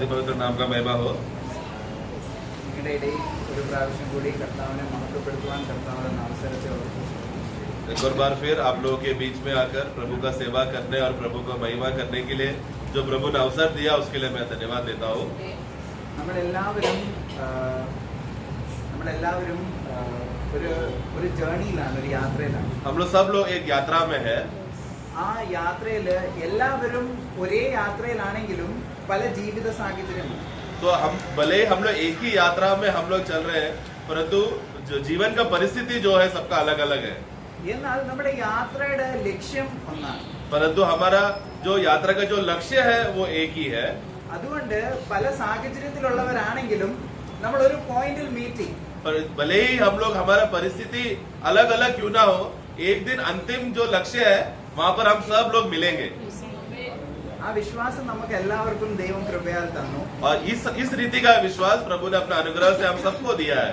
पवित्र नाम का महिमा हो। നിങ്ങളുടെ ഇടയിൽ ഒരു പ്രാവശ്യം കൂടി കർത്താവിനെ മഹത്വപ്പെടുത്തുവാൻ കർത്താവിന്റെ അവസരത്തെ ഓർക്കുന്നു. एक और बार फिर आप लोगों के बीच में आकर प्रभु का सेवा करने और प्रभु का महिमा करने के लिए जो प्रभु ने अवसर दिया उसके लिए मैं धन्यवाद देता हूँ। നമ്മളെല്ലാവരും ഒരു ജേർണിയിലാണ്, ഒരു യാത്രയിലാണ്. हम लोग सब लोग एक यात्रा में है। ആ യാത്രയില് എല്ലാവരും ഒരേ യാത്രയിലാണെങ്കിലും പല ജീവിത സാഹചര്യമാണ്. तो हम भले हम लोग एक ही यात्रा में हम लोग चल रहे हैं, परंतु जो जीवन का परिस्थिति जो है सबका अलग अलग है। എന്നാൽ നമ്മുടെ യാത്രയുടെ ലക്ഷ്യം ഒന്നാണ്. परंतु हमारा जो यात्रा का जो लक्ष्य है वो एक ही है। അതുകൊണ്ട് പല സാഹചര്യത്തിലുള്ളവരാണെങ്കിലും നമ്മൾ ഒരു പോയിന്റിൽ മീറ്റിംഗ്. पर भले ही हम लोग हमारा परिस्थिति अलग अलग क्यों ना हो, एक दिन अंतिम जो लक्ष्य है वहाँ पर हम सब लोग मिलेंगे। ആ വിശ്വാസം നമുക്ക് എല്ലാവർക്കും ദൈവം കൃപയാൽ തന്നു. और इस रीति का विश्वास प्रभु ने अपना अनुग्रह से हम सबको दिया है।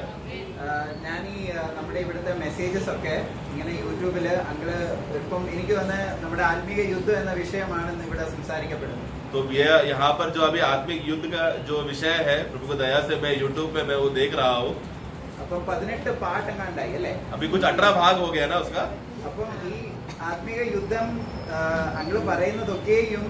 ഞാൻ ഈ നമ്മുടെ ഇവിടുത്തെ മെസ്സേജസ് ഒക്കെ ഇങ്ങനെ യൂട്യൂബില് അങ്ങള് ഇപ്പം എനിക്ക് വന്ന് നമ്മുടെ ആത്മീയ യുദ്ധം എന്ന വിഷയമാണ് ഇവിടെ സംസാരിക്കപ്പെടുന്നത്. तो ये यहाँ पर जो अभी आत्मिक युद्ध का जो विषय है प्रभु की दया से मैं यूट्यूब में मैं वो देख रहा हूँ। അപ്പം 18 പാട്ടെങ്ങാണ്ടായി അല്ലേ? अभी कुछ 18 भाग हो गया ना उसका। അപ്പം ഈ ആത്മീയ യുദ്ധം അങ്ങള് പറയുന്നതൊക്കെയും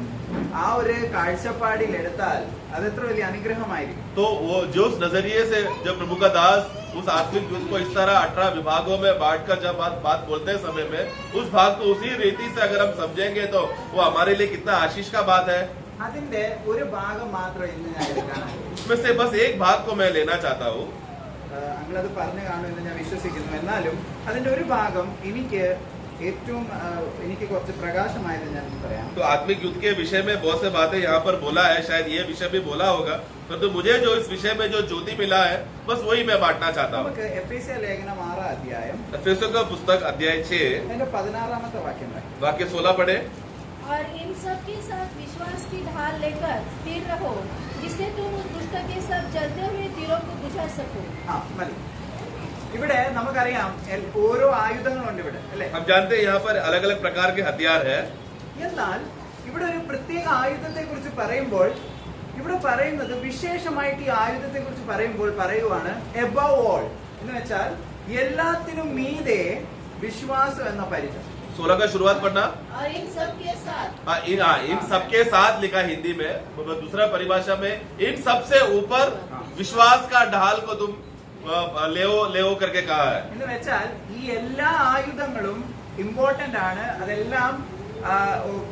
ആ ഒരു കാഴ്ചപ്പാടിൽ എടുത്താൽ അത് എത്ര വലിയ അനുഗ്രഹമായിരിക്കും. तो वो जो उस नजरिए से जब प्रभु का दास उस आत्मिक युद्ध को इस तरह 18 विभागों में बांटकर जब बात बोलते हैं समय में उस भाग को उसी रीति से अगर हम समझेंगे तो वो हमारे लिए कितना आशीष का बात है। അതിന്റെ ഒരു ഭാഗം മാത്രം ഇന്ന് ഞാൻ എടുക്കാനാണ്. उसमें से बस एक भाग को मैं लेना चाहता हूँ। അങ്ങളത് പറഞ്ഞു കാണുമെന്ന് ഞാൻ വിശ്വസിക്കുന്നു. എന്നാലും അതിന്റെ ഒരു ഭാഗം എനിക്ക് ഏറ്റവും എനിക്ക് കുറച്ച് പ്രകാശമായത് ഞാൻ പറയാം. तो आत्मिक युद्ध के विषय में बहुत से बातें यहाँ पर बोला है, शायद ये विषय भी बोला होगा, परंतु मुझे जो इस विषय में जो ज्योति मिला है बस वही मैं बांटना चाहता हूँ। നമുക്ക് എഫേസ്യ ലേഖനം 6 അധ്യായം एफेसियों का पुस्तक अध्याय 6 അതിന്റെ 16ാമത്തെ വാക്യം വായിക്കാം. वाक्य 16 पढ़े। और इन सब के साथ विश्वास की ढाल लेकर स्थिर रहो, जिससे तुम उस दुष्ट के सब जलते हुए तीरों को बुझा सको. മതി. ഇവിടെ നമുക്കറിയാം ഓരോ ആയുധങ്ങളുണ്ട് ഇവിടെ അല്ലേ? हम जानते हैं यहाँ पर अलग अलग प्रकार के हथियार है। എന്നാൽ ഇവിടെ ഒരു പ്രത്യേക ആയുധത്തെ കുറിച്ച് പറയുമ്പോൾ ഇവിടെ പറയുന്നത് വിശേഷമായിട്ട് ഈ ആയുധത്തെ കുറിച്ച് പറയുമ്പോൾ പറയുവാണ് എബവ് ഓൾ എന്ന് വെച്ചാൽ എല്ലാത്തിനും മീതെ വിശ്വാസം എന്ന പരിചയം. 16 का शुरुआत पढ़ना। और इन सब के साथ इन सबके साथ लिखा हिंदी में, दूसरा परिभाषा में इन सबसे ऊपर विश्वास का ढाल को तुम ले करके कहा है। എന്ന് വെച്ചാൽ ഈ എല്ലാ ആയുധങ്ങളും ഇമ്പോർട്ടന്റ് ആണ്, അതെല്ലാം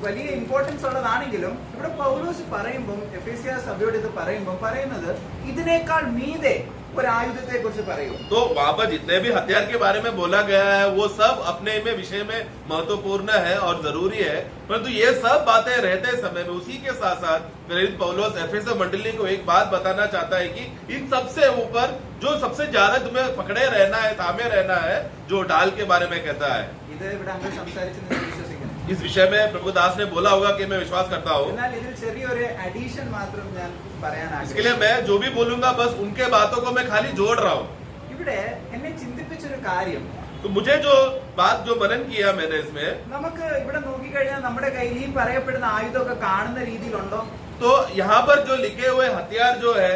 വലിയ ഇമ്പോർട്ടൻസ് ഉള്ളതാണെങ്കിലും ഇവിടെ പൗലോസ് പറയുമ്പോൾ എഫേസ്യ സഭയോട് ഇത് പറയുമ്പോൾ പറയുന്നത് ഇതിനേക്കാൾ മീതെ ഒരു ആയുധത്തെ കുറിച്ച് പറയൂ. तो वहाँ पर जितने भी हथियार के बारे में बोला गया है वो सब अपने में विषय में महत्वपूर्ण है और जरूरी है, परंतु ये सब बातें रहते समय में उसी के साथ साथ प्रेरित पौलुस एफेसस मंडली को एक बात बताना चाहता है कि इन सबसे ऊपर जो सबसे ज्यादा तुम्हें पकड़े रहना है, थामे रहना है, जो ढाल के बारे में कहता है। ഇത് ഇവിടെ അങ്ങനെ സംസാരിച്ചെന്ന് ഞാൻ വിശ്വസിക്കുന്നു. इस विषय में प्रभु दास ने बोला होगा कि मैं विश्वास करता हूँ। എന്നാൽ ഇതിൽ ചെറിയൊരു അഡീഷൻ മാത്രം ഞാൻ പറയാൻ इसके लिए ആഗ്രഹിക്കുന്നു. मैं जो भी बोलूंगा बस उनके बातों को मैं खाली जोड़ रहा हूँ। ഇവിടെ എന്നെ ചിന്തിപ്പിച്ചൊരു കാര്യം, तो मुझे जो बात जो मनन किया मैंने इसमें, നമുക്ക് ഇവിടെ നോക്കിക്കഴിഞ്ഞാൽ നമ്മുടെ കയ്യിൽ ഈ പറയപ്പെടുന്ന ആയുധമൊക്കെ കാണുന്ന രീതിയിലുണ്ടോ? तो यहाँ पर जो लिखे हुए हथियार जो है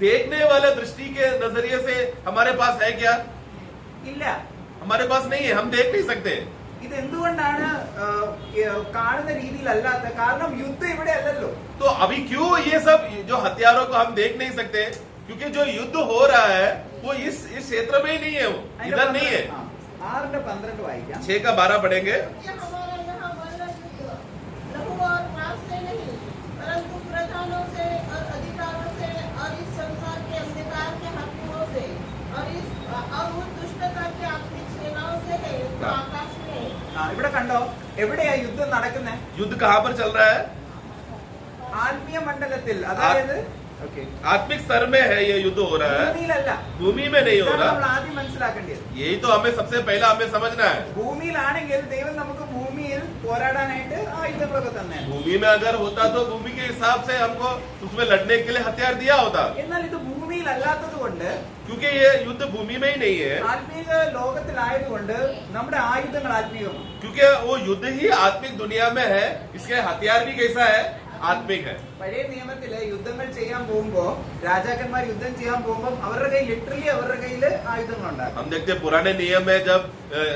देखने वाले दृष्टि के नजरिए से हमारे पास है क्या? ഇല്ല. हमारे पास नहीं है, हम देख नहीं सकते। ഇത് എന്തുകൊണ്ടാണ് കാണുന്ന രീതിയിലല്ലാത്ത? കാരണം യുദ്ധം ഇവിടെ അല്ലല്ലോ. तो अभी क्यों ये सब जो हथियारों को हम देख नहीं सकते? क्योंकि जो युद्ध हो रहा है वो इस क्षेत्र में ही नहीं है, वो इधर नहीं है। 6:12 വായിക്കാം. 6 का 12 पढ़ेंगे। हमारा यहाँ वाला युद्ध लहू और मांस से नहीं, परंतु प्रधानों से और अधिकारों से और इस संसार के अंधकार के हाकिमों से और उस दुष्टता की आत्मिक सेनाओं से है जो आकाश में है. ഇവിടെ കണ്ടോ എവിടെയാ യുദ്ധം നടക്കുന്നത്? युद्ध कहाँ पर चल रहा है? ആത്മീയ മണ്ഡലത്തിൽ, അതായത് आत्मिक स्तर में है ये युद्ध हो रहा है, ഭൂമിയിലല്ല. भूमि में नहीं हो ഇതാണ് നമ്മൾ रहा। ആദ്യം മനസ്സിലാക്കേണ്ടത്. यही तो हमें सबसे पहला हमें समझना है। ഭൂമിയിലാണെങ്കിൽ ദൈവം നമുക്ക് ഭൂമിയിൽ പോരാടാനായിട്ട് ആയുധങ്ങളൊക്കെ തന്നെ. भूमि में अगर होता तो भूमि के हिसाब से हमको उसमें लड़ने के लिए हथियार दिया होता, എന്നാൽ ഇത് ഭൂമിയിലല്ലാത്തത് കൊണ്ട് क्योंकि ये युद्ध भूमि में ही नहीं है, ആത്മീയ ലോകത്തിലായതുകൊണ്ട് നമ്മുടെ ആയുധങ്ങൾ ആത്മീയമാണ്. क्योंकि वो युद्ध ही आत्मिक दुनिया में है, इसके हथियार भी कैसा है? आत्मिक है। പഴയ നിയമത്തില് യുദ്ധങ്ങൾ ചെയ്യാൻ പോകുമ്പോ രാജാക്കന്മാർ യുദ്ധം ചെയ്യാൻ പോകുമ്പോൾ അവരുടെ കയ്യിൽ ലിറ്ററലി അവരുടെ കയ്യിൽ ആയുധങ്ങളുണ്ടാകും. हम देखते हैं पुराने नियम में जब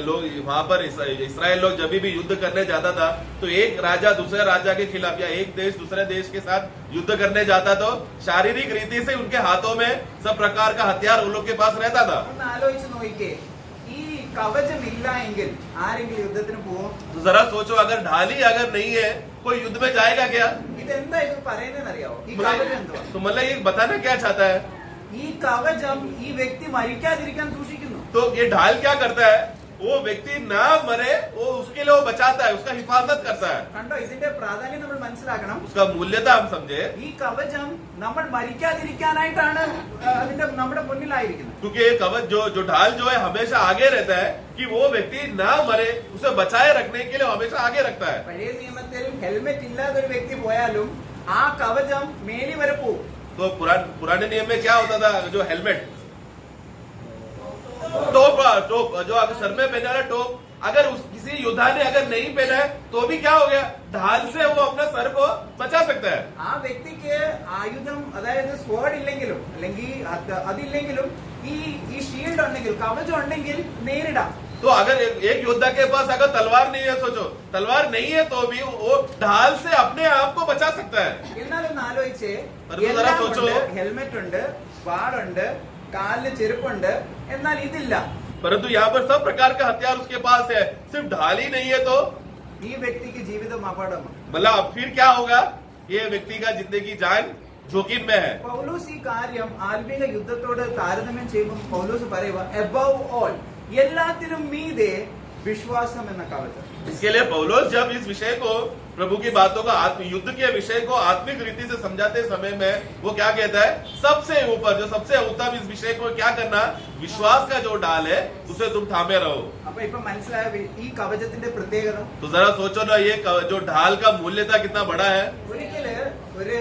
लोग वहाँ पर इसराइल लोग जब भी युद्ध करने जाता था तो एक राजा दूसरे राजा के खिलाफ या एक देश दूसरे देश के साथ युद्ध करने जाता तो शारीरिक रीति से उनके हाथों में सब प्रकार का हथियार उन लोग के पास रहता था। ഒന്ന് ആലോചിച്ച് നോക്കിക്കേ, ഈ കവചം ഇല്ല എങ്കിൽ ആരെങ്കിലും യുദ്ധത്തിന് പോവും? तो जरा सोचो, अगर ढाल ही अगर नहीं है कोई युद्ध में जाएगा क्या? ഇതെന്താ ഇത് പറയുന്നതെന്ന് അറിയാവോ? ഈ കവചം എന്തുവാ? तो मतलब ये बताना क्या चाहता है? ഈ കവചം ഈ വ്യക്തി മരിക്കാതിരിക്കാൻ സൂക്ഷിക്കുന്നു. तो ये ढाल क्या करता है? वो व्यक्ति ना मरे, वो उसके लिए वो बचाता है, उसका हिफाजत करता है। കണ്ടോ, ഇതിന്റെ പ്രാധാന്യം നമ്മൾ മനസ്സിലാക്കണം. उसका मूल्यता हम समझे, ഈ കവചം നമ്മൾ മരിക്കാതിരിക്കാനായിട്ടാണ് അതിന്റെ നമ്മുടെ മുന്നിലായിരിക്കുന്നത്. क्योंकि ये कवच जो ढाल जो है हमेशा आगे रहता है कि वो व्यक्ति ना मरे, उसे बचाए रखने के लिए हमेशा आगे रखता है। പഴയ നിയമത്തിൽ ഹെൽമെറ്റ് ഇല്ലാത്ത ഒരു വ്യക്തി പോയാലും ആ കവചം മേലി വരെ പോകും. तो पुराने नियम में क्या होता था? जो हेलमेट, टोप जो अगर सर में पहना है टोप, अगर किसी योद्धा ने अगर नहीं पहना है तो भी क्या हो गया? ढाल से वो अपने सर को बचा सकता है। ആ വ്യക്തിക്ക് ആയുധം, അതായത് സ്വേർഡ് ഇല്ലെങ്കിലും അല്ലെങ്കിൽ അതില്ലെങ്കിലും ഈ ഷീൽഡ് ഉണ്ടെങ്കിൽ, കവചം ഉണ്ടെങ്കിൽ നേരിടാം. तो अगर एक योद्धा के पास अगर तलवार नहीं है, सोचो तलवार नहीं है तो भी वो ढाल से अपने आप को बचा सकता है। എന്നാലൊന്ന് ആലോചിച്ചേ, जरा सोचो, ഹെൽമെറ്റ് ഉണ്ട്, വാളുണ്ട്, കാലിന് ചെരുപ്പുണ്ട്, എന്നാൽ ഇതില്ല. परंतु यहाँ पर सब प्रकार का हथियार उसके पास है, सिर्फ ढाल ही नहीं है तो ഈ വ്യക്തിക്ക് ജീവിതം അപകടമാണ്. मतलब अब फिर क्या होगा? ये व्यक्ति का जिंदगी जान जोखिम में है। പൗലോസ് ഈ കാര്യം ആത്മീക യുദ്ധത്തോട് താരതമ്യം ചെയ്യുമ്പോൾ പൗലോസ് പറയുക, above all, എല്ലാത്തിനും മീതെ വിശ്വാസം എന്ന കവചം. इसके लिए पौलुस जब इस विषय को, प्रभु की बातों को, युद्ध के विषय को आत्मिक रीति से समझाते समय में वो क्या कहता है? सबसे ऊपर, जो सबसे उत्तम इस विषय को क्या करना? विश्वास का जो डाल है उसे तुम थामे रहो। അപ്പൊ ഇപ്പൊ മനസ്സിലായ ഈ കവചത്തിന്റെ പ്രത്യേകത. तो जरा सोचो ना, ये जो ढाल का मूल्यता कितना बड़ा है। ഒരിക്കല് ഒരു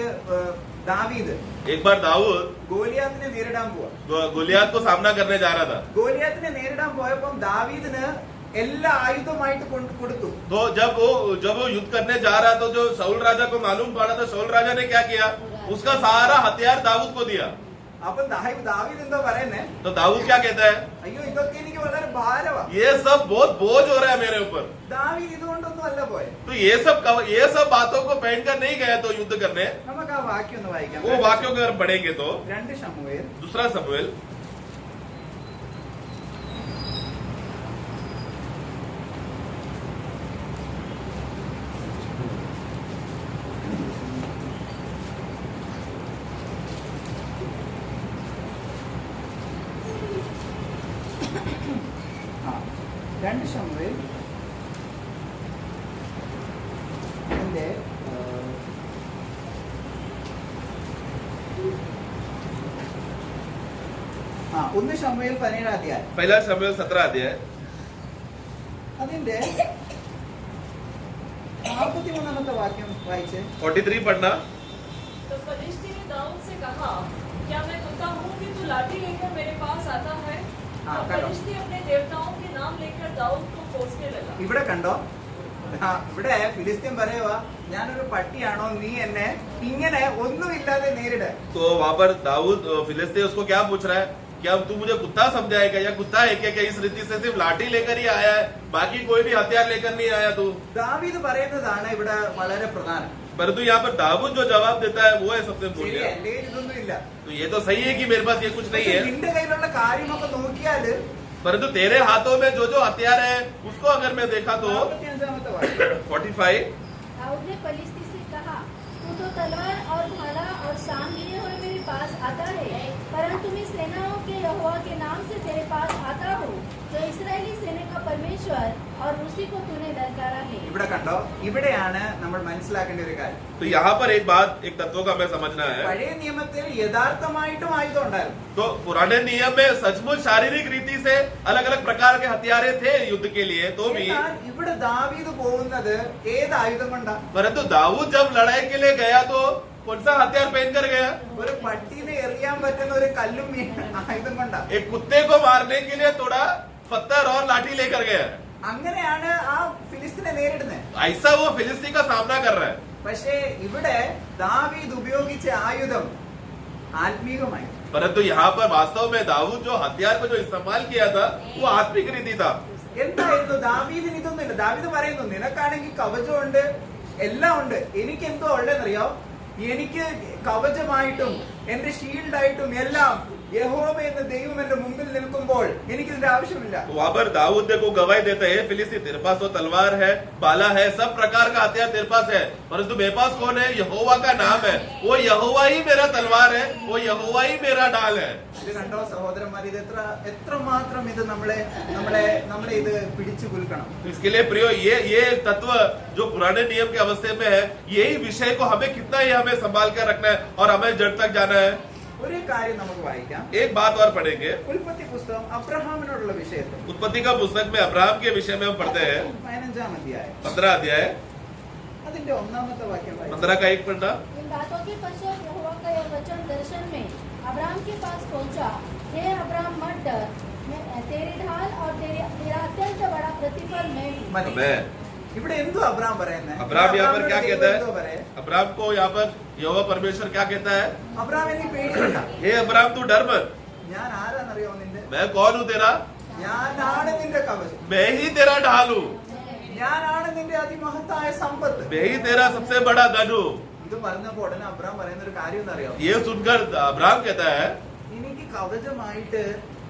ദാവീദ് एक बार दाऊद ഗോലിയാത്തിനെ നേരിടാൻ പോവാ. गोलियात को सामना करने जा रहा था, ഗോലിയാത്തിനെ നേരിടാൻ പോയപ്പം ദാവീദിന് എല്ലാ ആയുധമായിട്ട് കൊടുത്തു. तो जब वो युद्ध करने जा रहा तो जो शाऊल राजा को मालूम पड़ा था, शाऊल राजा ने क्या किया? उसका सारा हथियार दाऊद को दिया। അപ്പൊ ദാവീദ് എന്താ പറയുന്നേ? तो दाऊद क्या कहता है? അയ്യോ, ഇതൊക്കെ എനിക്ക് വളരെ ഭാരമാ. ये सब बहुत बोझ हो रहा है मेरे ऊपर। ദാവീദ് ഇതുകൊണ്ടൊന്നും അല്ല പോയെ. तो ये सब बातों को पहनकर नहीं गया तो युद्ध करने। നമുക്ക് ആ വാക്യം ഒന്ന് വായിക്കാം. वो वाक्यों को अगर पढ़ेंगे तो 2 ശമൂവേൽ दूसरा शमूएल ആ 2 ശമൂവേൽ അതിന്റെ 1 ശമൂവേൽ 17 അധ്യായം. पहला शमूएल 17 अध्याय അതിന്റെ 43 വാക്യം വായിച്ചേ. 43 पढ़ना। तो फलिश्ती ने दाऊद से कहा, क्या मैं कुत्ता हूँ कि तू लाठी लेकर मेरे पास आता है? हाँ, तो करो। फलिश्ती अपने देवताओं के नाम लेकर दाऊद को कोसने लगा। ഇവിടെ കണ്ടോ, ഇവിടെ ഫിലിസ്തീൻ പറയുവാ, ഞാനൊരു പട്ടിയാണോ നീ എന്നെ ഇങ്ങനെ ഒന്നുമില്ലാതെ നേരിട. तो वहां पर दाऊद फिलिस्तीन उसको क्या पूछ रहा है? क्या तू मुझे कुत्ता समझाएगा या कुत्ता है क्या? इस रीति से सिर्फ लाठी लेकर ही आया है, बाकी कोई भी हथियार लेकर नहीं आया तू? ദാവീദ് പറയുന്നതാണ് ഇവിടെ വളരെ പ്രധാനം. परंतु यहाँ पर दाऊद जो जवाब देता है वो है सबसे ശരി, मूल्य। എന്റെ കയ്യിൽ ഇതൊന്നും ഇല്ല. तो ये तो सही है कि मेरे पास ये कुछ नहीं है, നിന്റെ കയ്യിലുള്ള കാര്യമൊക്കെ നോക്കിയാല് परंतु तेरे हाथों में जो हथियार है उसको अगर मैं देखा तो 45 വാക്യം. 45 दाऊद ने फलिस्ती से कहा, तू तो तलवार और भाला और शाम लिए हुए मेरे पास आता है, परंतु मैं सेनाओं के यहोवा के नाम से तेरे पास आता हूँ, जो इस्राएली सेना का परमेश्वर, और उसी को तूने ललकारा है। ഇവിടെ കണ്ടോ, ഇവിടെയാണ് നമ്മൾ മനസ്സിലാക്കേണ്ട ഒരു കാര്യം. तो यहाँ पर एक बात, एक तत्व का हमें समझना है। പഴയ നിയമത്തിൽ യഥാർത്ഥമായിട്ടും ആയുധം ഉണ്ടായിരുന്നു. तो पुराने नियम में सचमुच शारीरिक रीति से अलग अलग प्रकार के हथियारे थे युद्ध के लिए, तो भी എന്നാൽ ഇവിടെ ദാവീദ് പോകുന്നത് ഏത് ആയുധം കൊണ്ടാ? परंतु दाऊद जब लड़ाई के लिए गया तो कौन सा हथियार पहनकर गया? ഒരു പട്ടീനെ എറിയാൻ പറ്റുന്ന ഒരു കല്ലും ആയുധം കൊണ്ടാ. एक कुत्ते को मारने के लिए थोड़ा पत्थर और लाठी लेकर गया। അങ്ങനെയാണ് ആ ഫിലിസ്തീനെ നേരിടുന്നത്. ऐसा वो फिलिस्ती का सामना कर रहा है। പക്ഷേ ഇവിടെ ദാവീദ് ഉപയോഗിച്ച ആയുധം ആത്മീകമായി. परंतु यहाँ पर वास्तव में दाऊद जो हथियार को जो इस्तेमाल किया था वो आत्मिक रीति था. എന്തായിരുന്നു ദാവീദിന് ഇതൊന്നുമില്ല. ദാവീദ് പറയുന്നു, നിനക്കാണെങ്കിൽ കവചമുണ്ട്, എല്ലാം ഉണ്ട്, എനിക്ക് എന്തോ ഉള്ളതെന്നറിയോ, എനിക്ക് കവചമായിട്ടും എന്റെ ഷീൽഡായിട്ടും എല്ലാം യഹോവ എന്ന ദൈവം എന്റെ മുമ്പിൽ നിൽക്കുമ്പോൾ എനിക്കിതിന്റെ ആവശ്യമില്ല. वहाँ पर दाऊद को गवाही देते हैं, फिलिस्ती तेरे पास तो तलवार है, भाला है, सब प्रकार का हथियार तेरे पास है, परंतु मेरे पास कौन है? यहोवा का नाम है. वो यहोवा ही मेरा तलवार है, वो यहोवा ही मेरा ढाल है. ഇത് കണ്ടോ സഹോദരന്മാർ, ഇത് എത്രമാത്രം ഇത് നമ്മളെ ഇത് പിടിച്ചു കുലുക്കണം. इसके लिए प्रियो ये तत्व जो पुराने नियम के अवस्थे में है, यही विषय को हमें कितना ही हमें संभाल कर रखना है और हमें जड़ तक जाना है. ഒരു കാര്യം നമുക്ക് വായിക്കാം. एक बात और पढ़ेंगे. ഉൽപ്പത്തി പുസ്തകം അബ്രഹാമിനോടുള്ള വിഷയത്തിൽ उत्पत्ति का पुस्तक में अब्राहम के विषय में हम पढ़ते हैं. 15-ാം അധ്യായം 15 अध्याय അതിന്റെ 1-ാമത്തെ വാക്യം വായിക്കാം. 15 का 1 पढ़ना. इन बातों के पश्चात यहोवा का यह वचन दर्शन में अब्राम के पास पहुंचा, हे अब्राम मत डर, मैं तेरी ढाल और तेरा अत्यंत बड़ा प्रतिफल मैं हूं. മതി. मैं ഇവിടെ എന്തോ അബ്രാം പറയുന്നത്? अब्राहम यहाँ पर क्या कहता എന്തോ है? പറയാ? अब्राहम को यहाँ पर यहोवा परमेश्वर क्या कहता है? അബ്രാം നീ പേടിക്കണ്ട, हे अब्राहम तू डर मत, ഞാൻ ആരാന്നറിയോ നിന്റെ? मैं कौन हूँ तेरा? ഞാനാണ് നിന്റെ കവചം, मैं ही तेरा ढाल हूँ, ഞാനാണ് നിന്റെ അതിമഹത്തായ സമ്പത്ത്. मैं ही तेरा सबसे बड़ा धन हूँ. ഇത് പറഞ്ഞപ്പോ ഉടനെ അബ്രാം പറയുന്ന ഒരു കാര്യം എന്നറിയോ? ये सुनकर अब्राहम कहता है, എനിക്ക് കവചമായിട്ട്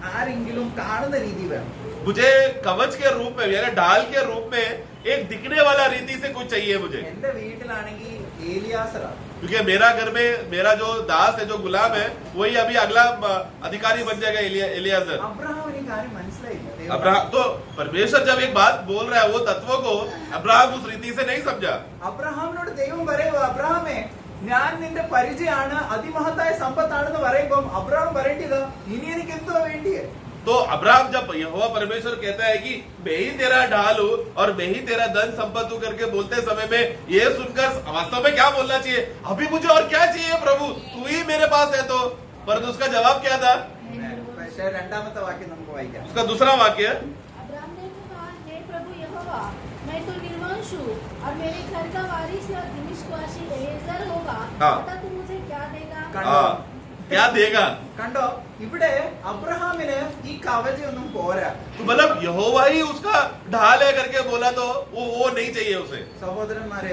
ആരെങ്കിലും കാണുന്ന രീതി വേണം. मुझे कवच के रूप में यानी ढाल के रूप में एक दिखने वाला रीति से कुछ चाहिए मुझे. എന്റെ വീട്ടിലാണെങ്കിൽ ഏലിയാസറാണ്. क्योंकि मेरा घर में मेरा जो दास है, जो गुलाम है, वही अभी अगला अधिकारी बन जाएगा एलियाजर. അബ്രഹാമിന് ഈ കാര്യം മനസ്സിലായില്ല. ദൈവം अब्राहम तो परमेश्वर जब एक बात बोल रहा है, वो तत्व को अब्राहम उस रीति से नहीं समझा. അബ്രഹാമിനോട് ദൈവം പറയുക, അബ്രഹാമേ ഞാൻ നിന്റെ പരിചയമാണ്, അതിമഹത്തായ സമ്പത്താണെന്ന് പറയുമ്പോൾ അബ്രഹാം പറയേണ്ടത് ഇനി എനിക്ക് എന്തോ വേണ്ടിയേ? तो अब्राहम जब यहोवा परमेश्वर कहता है कि मैं ही तेरा ढाल हूँ और मैं ही तेरा धन संपत्ति हूं करके बोलते समय में ये सुनकर वास्तव में क्या बोलना चाहिए? अभी मुझे और क्या चाहिए प्रभु, तू ही मेरे पास है. तो परंतु उसका जवाब क्या था? പക്ഷേ 2-ാമത്തെ വാക്യം നമുക്ക് വായിക്കാം. उसका दूसरा वाक्य, अब्राम ने तो कहा, हे प्रभु यहोवा, मैं तो निर्वंश हूँ और मेरे घर का वारिस या दिमिश्कवासी एलीएजर होगा, हाँ। बता तू मुझे क्या देगा? കണ്ടോ? क्या देगा? കണ്ടോ, ഇവിടെ അബ്രഹാമിന് ഈ കവചയൊന്നും പോരാ. तो मतलब यहोवा ही उसका ढाल है करके बोला तो वो नहीं चाहिए उसे. സഹോദരന്മാരെ,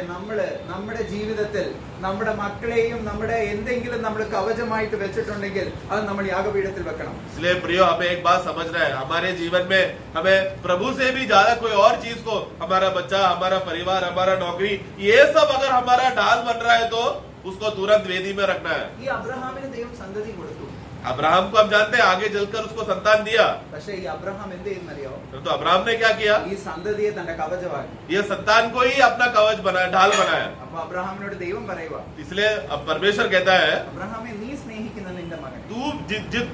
നമ്മുടെ ജീവിതത്തിൽ നമ്മുടെ മക്കളെയും നമ്മുടെ എന്തെങ്കിലും നമ്മൾ കവചമായിട്ട് വെച്ചിട്ടുണ്ടെങ്കിൽ അത് നമ്മൾ യാഗപീഠത്തിൽ വെക്കണം. इसलिए प्रियो हमें एक बात समझना है, हमारे जीवन में हमें प्रभु से भी ज्यादा कोई और चीज को, हमारा बच्चा, हमारा परिवार, हमारा नौकरी, ये सब अगर हमारा ढाल बन रहा है तो उसको तुरंत वेदी में रखना है. ഈ അബ്രഹാമിന് ദൈവം സന്തതി കൊടുത്തു. अब्राहम को हम जानते हैं आगे चलकर उसको संतान दिया. പക്ഷേ ഈ അബ്രഹാം എന്ത് ചെയ്യുന്നറിയോ? तो अब्राहम ने क्या किया? ഈ സന്തതിയെ തന്റെ കവചമാക്കി. ये संतान को ही अपना कवच बनाया, ढाल बनाया. അപ്പൊ അബ്രഹാമിനോട് ദൈവം പറയുക, इसलिए अब परमेश्वर कहता है, അബ്രഹാമെ നീ സ്നേഹിക്കുന്ന നിന്റെ മകൻ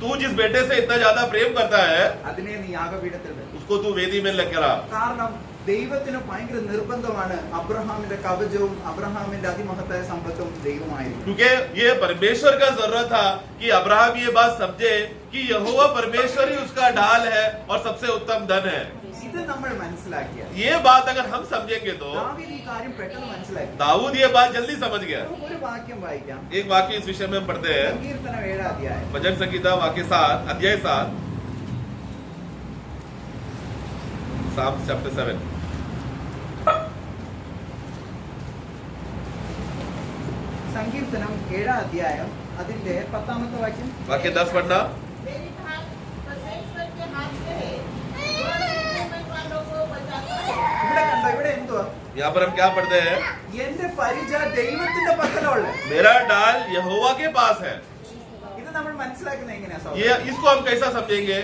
तू जिस बेटे से इतना ज्यादा प्रेम करता है അതിനെ നീ യാഗപീഠത്തിൽ വെക്ക്. उसको तू वेदी में लेकर आ. കാരണം ദൈവത്തിന് ഭയങ്കര നിർബന്ധമാണ് അബ്രഹാമിന്റെ കവചവും അബ്രഹാമിന്റെ അതിമഹത്തായ സമ്പത്തും ദൈവമായിരുന്നു. क्योंकि ये परमेश्वर का जरूरत था कि अब्राहम ये बात समझे कि यहोवा परमेश्वर ही उसका ढाल है और सबसे उत्तम धन है. ഇത് നമ്മൾ മനസ്സിലാക്കിയ ये बात अगर हम समझेंगे तो ദാവീദ് ഈ കാര്യം പെട്ടെന്ന് മനസ്സിലാക്കി. दाऊद ये बात जल्दी समझ गया. നമുക്ക് ഒരു വാക്യം വായിക്കാം. एक वाक्य इस विषय में हम पढ़ते हैं. സങ്കീർത്തനം 7-ാം അധ്യായം भजन संगीता वाक्य 7 अध्याय 7 Psalm chapter 7. സങ്കീർത്തനം 7-ാം അധ്യായം അതിന്റെ 10-ാമത്തെ വാക്യം. वाक्य 10 पढ़ना. मेरी ढाल परमेश्वर के हाथ में है, जो निर्दोष वालों को बचाता है. ഇവിടെ കണ്ടോ, ഇവിടെ എന്തുവാ? यहाँ पर हम क्या पढ़ते हैं? എന്റെ പരിച ദൈവത്തിന്റെ പക്കലുള്ള. मेरा डाल यहोवा के पास है. ഇത് നമ്മൾ മനസ്സിലാക്കുന്നത് എങ്ങനെയാ സഹോദരൻ? ये इसको हम कैसा समझेंगे?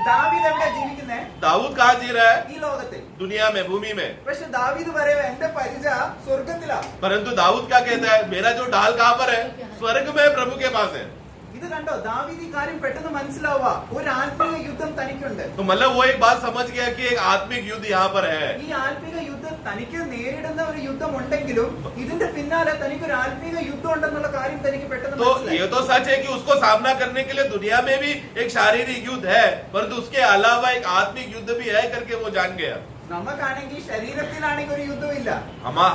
ദാവീദ് എവിടെ ജീവിക്കുന്നേ? दाऊद कहाँ जी रहा है? ഈ ലോകത്തിൽ. दुनिया में, भूमि में. പക്ഷെ ദാവീദ് പറയുക എന്റെ പരിച സ്വർഗത്തിലാ. परंतु दाऊद क्या कहता है? मेरा जो ढाल कहाँ पर है? स्वर्ग में प्रभु के पास है. ഇത് കണ്ടോ, ദാവീദ് ഈ കാര്യം പെട്ടെന്ന് മനസ്സിലാവുക. ഒരു ആത്മീയ യുദ്ധം തനിക്കുണ്ട്. तो मतलब वो एक बात समझ गया कि एक आत्मिक युद्ध यहाँ पर है. ഈ ആത്മീക യുദ്ധം തനിക്ക് നേരിടുന്ന ഒരു യുദ്ധം ഉണ്ടെങ്കിലും ഇതിന്റെ പിന്നാലെ തനിക്കൊരു ആത്മീക യുദ്ധം ഉണ്ടെന്നുള്ള കാര്യം തനിക്ക് പെട്ടെന്ന് तो മനസ്സിലായി. ये तो सच है कि उसको सामना करने के लिए दुनिया में भी एक शारीरिक युद्ध है, परंतु उसके अलावा एक आत्मिक युद्ध भी है करके वो जान गया. നമുക്കാണെങ്കിൽ ശരീരത്തിലാണെങ്കിൽ ഒരു യുദ്ധമില്ല.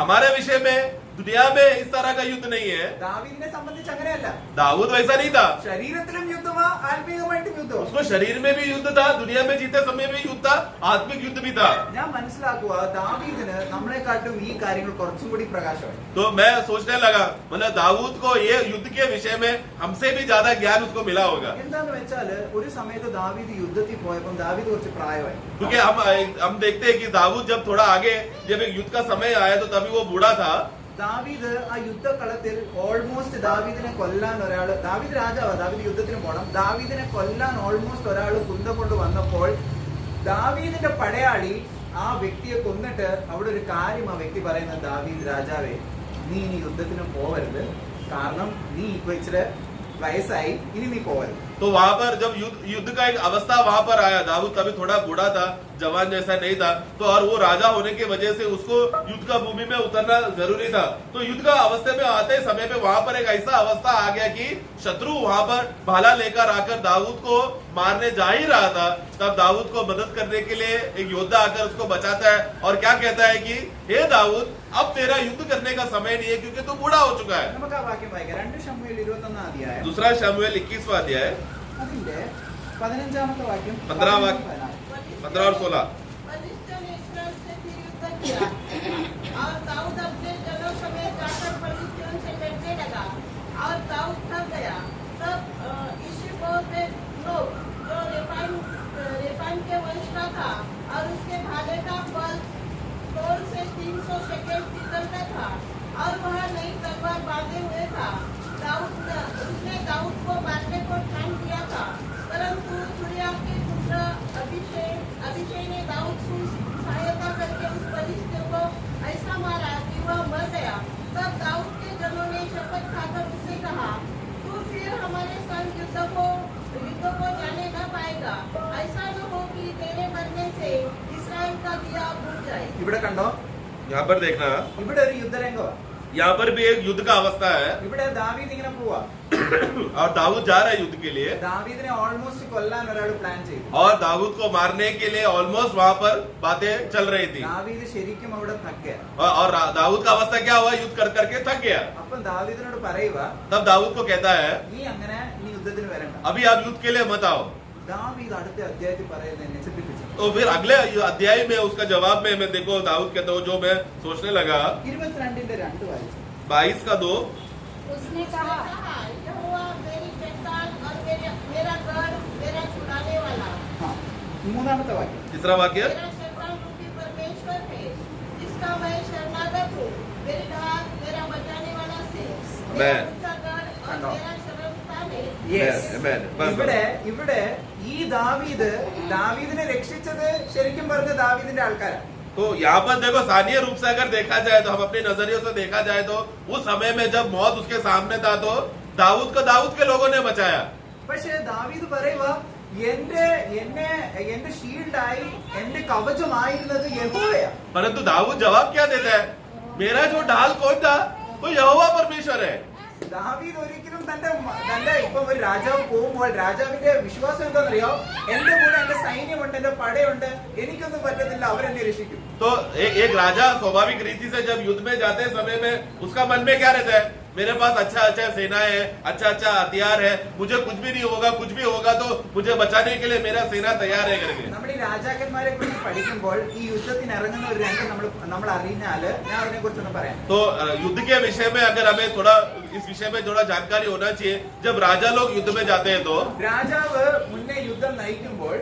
हमारे विषय में दुनिया में इस तरह का युद्ध नहीं है। ദാവീദിനെ സംബന്ധിച്ച് അങ്ങനെയല്ല. दाऊद वैसा नहीं था। ശരീരത്തിലും യുദ്ധമാ, ആത്മീയമായിട്ടും യുദ്ധം. उसको शरीर में भी युद्ध था, दुनिया में जीते समय भी युद्ध था, आत्मिक युद्ध भी था। ഞാൻ മനസ്സിലാക്കുക ദാവീദിന് നമ്മളെക്കാട്ടും ഈ കാര്യങ്ങൾ കുറച്ചും കൂടി പ്രകാശമായി. तो मैं सोचने लगा, मतलब दाऊद को ये युद्ध के विषय में हमसे भी ज्यादा ज्ञान उसको मिला होगा। എന്താന്ന് വെച്ചാല് ഒരു സമയത്ത് ദാവീദ് യുദ്ധത്തിൽ പോയപ്പോൾ ദാവീദ് കുറച്ച് പ്രായമായി. क्योंकि हम देखते हैं कि दाऊद जब थोड़ा आगे, जब एक युद्ध का समय आया तो तभी वो बूढ़ा था। ദാവീദ് ആ യുദ്ധക്കളത്തിൽ ഓൾമോസ്റ്റ് ദാവീദിനെ കൊല്ലാൻ ഒരാള്, ദാവീദ് രാജാവാ, ദാവീദ് യുദ്ധത്തിന് പോകണം, ദാവീദിനെ കൊല്ലാൻ ഓൾമോസ്റ്റ് ഒരാൾ കുന്തം കൊണ്ട് വന്നപ്പോൾ ദാവീദിന്റെ പടയാളി ആ വ്യക്തിയെ കൊന്നിട്ട് അവിടെ ഒരു കാര്യം ആ വ്യക്തി പറയുന്നത്, ദാവീദ് രാജാവേ, നീ ഇനി യുദ്ധത്തിന് പോവരുത്, കാരണം നീ ഇപ്പൊ ഇച്ചിരി വയസ്സായി, ഇനി നീ പോവരുത്. तो वहां पर जब युद्ध का एक अवस्था वहां पर आया, दाऊद तभी थोड़ा बूढ़ा था, जवान जैसा नहीं था, तो और वो राजा होने की वजह से उसको युद्ध का भूमि में उतरना जरूरी था। तो युद्ध का अवस्था में आते समय पे वहां पर एक ऐसा अवस्था आ गया कि शत्रु वहां पर भाला लेकर आकर दाऊद को मारने जा ही रहा था। तब दाऊद को मदद करने के लिए एक योद्धा आकर उसको बचाता है और क्या कहता है कि हे दाऊद, अब तेरा युद्ध करने का समय नहीं है क्योंकि तू बूढ़ा हो चुका है। നമുക്ക് ആ വാക്യം വായിക്കാം. 2 ശമൂവേൽ 21 അധ്യായം दूसरा शमूएल 21वां अध्याय അതിന്റെ 15ാമത്തെ വാക്യം, 15 वाक्य, 15 और 16। फलिस्तियों ने इस्राएल से फिर युद्ध किया और दाऊद अपने जनों समेत जाकर फलिस्तियों से लड़ने लगा और दाऊद थक गया। तब इश्बोशेत लोग जो रेपाइन के वंश का था और उसके भाले का बल तोड़ से 300 शेकेल पीतल का था और वह नई तलवार बांधे हुए था। उसने दाऊद को मारने को ठान किया था, परंतु सूर्या के पुत्र अभिषेक ने दाऊद की सहायता करके उस फलिस्ती को ऐसा मारा कि वह मर गया। तब दाऊद के जनों ने शपथ खाकर उससे कहा, तू फिर हमारे संग युद्ध को जाने न पाएगा। ऐसा न हो कि तेरे मरने से इस्राएल का दिया बुझ जाए। ഇവിടെ കണ്ടോ, यहाँ पर देखना, ഇവിടെ ഒരു യുദ്ധരംഗമാണ്. यहाँ पर भी एक युद्ध का अवस्था है ഇവിടെ ദാവീദ് ഇങ്ങനെ പോവാ. और दाऊद जा रहा है युद्ध के लिए, ദാവീദിനെ ഓൾമോസ്റ്റ് കൊല്ലാൻ ഒരാൾ പ്ലാൻ ചെയ്തു. और दाऊद को मारने के लिए ऑलमोस्ट वहां पर बातें चल रही थी। ദാവീദ് ശരിക്കും അവിടെ തക്കുക. और दाऊद का अवस्था क्या हुआ, युद्ध कर करके थक गया। അപ്പം ദാവീദിനോട് പറയുക, तब दाऊद को कहता है, നീ അങ്ങനെ ഇനി യുദ്ധത്തിന് വരണ്ട. अभी आप युद्ध के लिए मत आओ। ദാവീദ് അടുത്ത അധ്യായത്തിൽ പറയുന്നത് എന്നെ ചിന്തിപ്പിച്ചു. तो फिर अगले अध्याय में उसका जवाब में मैं देखो दाऊद कहता हूँ, जो मैं सोचने लगा, 22ന്റെ 2 വായിച്ചു. 22 का 2। उसने कहा, यहोवा मेरी पहचान और मेरा गढ़, मेरा छुड़ाने वाला, हाँ, 3ാമത്തെ വാക്യം. तीसरा वाक्य, मेरा शैतान रूपी परमेश्वर है, जिसका मैं शरणागत हूँ, मेरी ढाल, मेरा बचाने वाला से, मेरा मैं- ऊंचा गढ़ और मेरा शरण स्थान है। Yes. Amen. बस, ഇവിടെ ഈ ദാവീദിനെ രക്ഷിച്ചത് ശരിക്കും പറഞ്ഞ ദാവീദിന്റെ ആൾക്കാരാണ്. तो यहाँ पर देखो स्थानीय रूप से अगर देखा जाए तो, हम अपने नजरियों से देखा जाए तो, उस समय में जब मौत उसके सामने था तो दाऊद को दाऊद के लोगों ने बचाया। പക്ഷേ ദാവീദ് പറയുക, എന്റെ ഷീൽഡായി എന്റെ കവചമായിരുന്നത് യഹോവയാണ്. परंतु दाऊद जवाब क्या देता है, मेरा जो ढाल कौन था, वो यहोवा परमेश्वर है। ദാവീദ് ഒരിക്കലും തന്റെ ഇപ്പം ഒരു രാജാവ് പോകുമ്പോൾ രാജാവിന്റെ വിശ്വാസം എന്താണെന്നറിയോ, എന്റെ കൂടെ എന്റെ സൈന്യമുണ്ട്, എന്റെ പടയുണ്ട്, എനിക്കൊന്നും പറ്റത്തില്ല, അവരെന്നെ രക്ഷിക്കും. तो एक राजा स्वाभाविक रीति से जब युद्ध में जाते समय में उसका मन में क्या रहता है, मेरे पास अच्छा सेना है, अच्छा हथियार है, मुझे कुछ भी नहीं होगा, कुछ भी होगा तो मुझे बचाने के लिए मेरा सेना तैयार है करके। നമ്മൾ ഈ രാജാക്കന്മാരെ കുറിച്ച് പഠിക്കുമ്പോൾ ഈ യുദ്ധത്തിന് ഇറങ്ങുന്ന ഒരു രംഗം നമ്മൾ അറിഞ്ഞാല് ഞാൻ അതിനെ കുറിച്ചൊന്ന് പറയാം. तो युद्ध के विषय में अगर हमें थोड़ा इस विषय में थोड़ा जानकारी होना चाहिए, जब राजा लोग युद्ध में जाते हैं तो രാജാവ് മുന്നേ യുദ്ധം നയിക്കുമ്പോൾ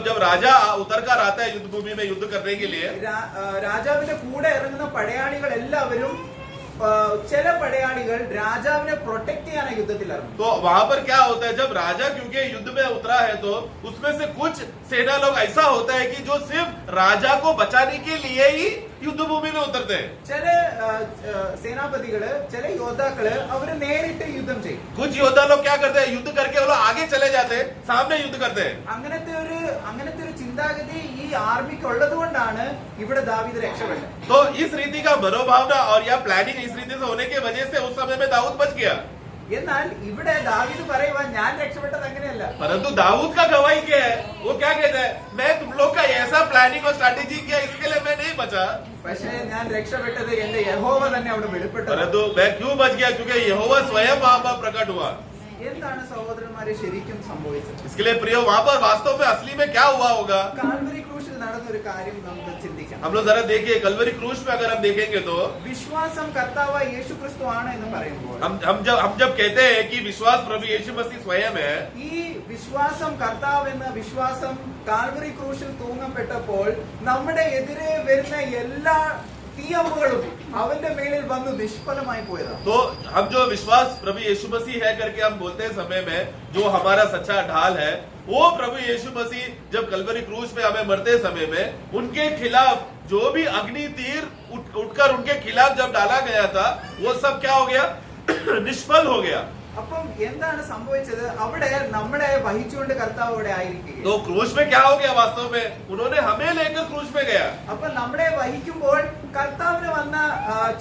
जब राजा उतर कर आता है युद्ध भूमि में युद्ध करने के लिए, രാജാവിന്റെ കൂടെ ഇറങ്ങുന്ന പടയാളികൾ എല്ലാവരും ചില പടയാളികൾ രാജാവിനെ പ്രൊട്ടക്ട് ചെയ്യാനാണ് യുദ്ധത്തിൽ ഇറങ്ങും. तो वहां पर क्या होता है, जब राजा क्योंकि युद्ध में उतरा है तो उसमें से कुछ सेना लोग ऐसा होता है कि जो सिर्फ राजा को बचाने के लिए ही युद्ध भूमि में उतरते हैं। ചില സേനാപതികള്, ചില യോദ്ധാക്കള് അവര് നേരിട്ട് യുദ്ധം ചെയ്യും. कुछ योद्धा लोग क्या करते हैं, युद्ध करके वो लोग आगे चले जाते हैं, सामने युद्ध करते हैं। അങ്ങനത്തെ ഒരു ചിന്താഗതി ഈ ആർമിക്ക് ഉള്ളത് കൊണ്ടാണ് ഇവിടെ ദാവീദ് രക്ഷപ്പെട്ടത്. तो इस रीति का मनोभावना और या प्लानिंग इस रीति से होने की वजह से उस समय में दाऊद बच गया। എന്നാൽ ഇവിടെ ദാവീദ് പറയുക, ഞാൻ രക്ഷപ്പെട്ടത് അങ്ങനെയല്ല. परंतु दाऊद का गवाही क्या है, वो क्या कहता है, मैं तुम लोग का ऐसा प्लानिंग और स्ट्रैटेजी किया, इसके लिए मैं नहीं बचा। പക്ഷേ ഞാൻ രക്ഷപ്പെട്ടത് എന്റെ യഹോവ തന്നെ അവിടെ വെളിപ്പെട്ടത്. परंतु मैं क्यों बच गया? क्योंकि यहोवा स्वयं वहां पर प्रकट हुआ। എന്താണ് സഹോദരന്മാരെ ശരിക്കും സംഭവിച്ചത്? इसके लिए प्रियो वहां पर वास्तव में असली में क्या हुआ होगा? കാൽവരി ക്രൂശിൽ നടന്ന ഒരു കാര്യം നമുക്ക് ചിന്തിക്കാം. हम लोग जरा देखिए कलवरी क्रूस में अगर हम देखेंगे तो വിശ്വാസം കർത്താവായ യേശു ക്രിസ്തു ആണ് എന്ന് പറയുമ്പോൾ हम जब कहते हैं कि विश्वास प्रभु यीशु मसीह स्वयं है, ഈ വിശ്വാസം കർത്താവ് എന്ന വിശ്വാസം കാൽവരി ക്രൂശിൽ തൂങ്ങപ്പെട്ടപ്പോൾ നമ്മുടെ എതിരെ വരുന്ന എല്ലാ തീയമ്പുകളും അവന്റെ മേലിൽ വന്ന് നിഷ്ഫലമായി പോയതാണ്. तो हम जो विश्वास प्रभु यीशु मसीह है करके हम बोलते हैं समय में जो हमारा सच्चा ढाल है, वो प्रभु यीशु मसीह जब कलवरी क्रूस में हमें मरते समय में उनके खिलाफ जो भी अग्नि तीर उठकर उनके खिलाफ जब डाला गया था, वो सब क्या हो गया? निष्फल हो गया। അപ്പം എന്താണ് സംഭവിച്ചത്? അവിടെ നമ്മളെ വഹിച്ചുകൊണ്ട് കർത്താവ് അവിടെ ആയിരിക്കുക. तो क्रूस में क्या हो गया? वास्तव में उन्होंने हमें लेकर क्रूस में गया। അപ്പൊ നമ്മളെ വഹിക്കുമ്പോൾ കർത്താവിന് വന്ന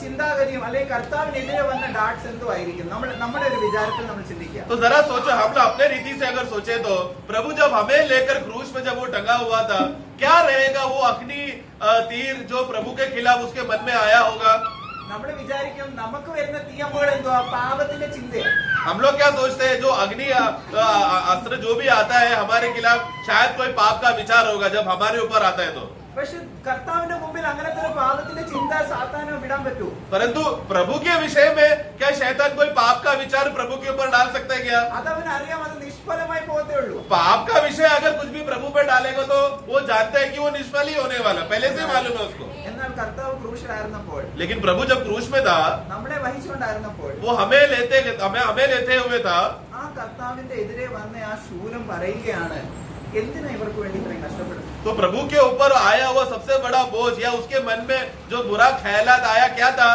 ചിന്താഗതിയും അല്ലെങ്കിൽ കർത്താവിനെതിരെ വന്ന ഡാട്സ് എന്തോ ആയിരിക്കും നമ്മുടെ ഒരു വിചാരത്തിൽ നമ്മൾ ചിന്തിക്കുക. तो जरा सोचो, हम लोग अपने रीति से अगर सोचे तो प्रभु जब हमें लेकर क्रूस में जब वो टंगा हुआ था, क्या रहेगा? वो अग्नि तीर जो प्रभु के खिलाफ उसके मन में आया होगा। നമ്മൾ വിചാരിക്കും നമുക്ക് വരുന്ന തീയമ്പുകൾ എന്തോ പാപത്തിന്റെ ചിന്തയാണ്. हम लोग क्या सोचते हैं? जो अग्नि अस्त्र जो भी आता है हमारे खिलाफ, शायद कोई पाप का विचार होगा जब हमारे ऊपर आता है तो। പക്ഷെ കർത്താവിന്റെ മുമ്പിൽ അങ്ങനത്തെ ഒരു പാപത്തിന്റെ ചിന്ത സാത്താനെ വിടാൻ പറ്റൂ? परंतु प्रभु के विषय में क्या शैतान कोई पाप का विचार प्रभु के ऊपर डाल सकता है क्या? അതവന് അറിയാം, അത് നിഷ്ഫലമായി പോകത്തേ ഉള്ളൂ. पाप का विषय अगर कुछ भी प्रभु पे डालेगा तो वो जानता है कि वो निष्फल ही होने वाला, पहले से मालूम है उसको। എന്നാൽ കർത്താവ് ക്രൂശിലായിരുന്നപ്പോൾ, लेकिन प्रभु जब क्रूस में था, നമ്മളെ വഹിച്ചുകൊണ്ടായിരുന്നപ്പോൾ, वो हमें लेते हुए था। ആ കർത്താവിന്റെ എതിരെ വന്ന ആ ശൂലം പറയുകയാണ്, എന്തിനാ ഇവർക്ക് വേണ്ടി ഇത്രയും കഷ്ടപ്പെടുന്നത്? तो प्रभु के ऊपर आया हुआ सबसे बड़ा बोझ या उसके मन में जो बुरा ख्यालात आया क्या था?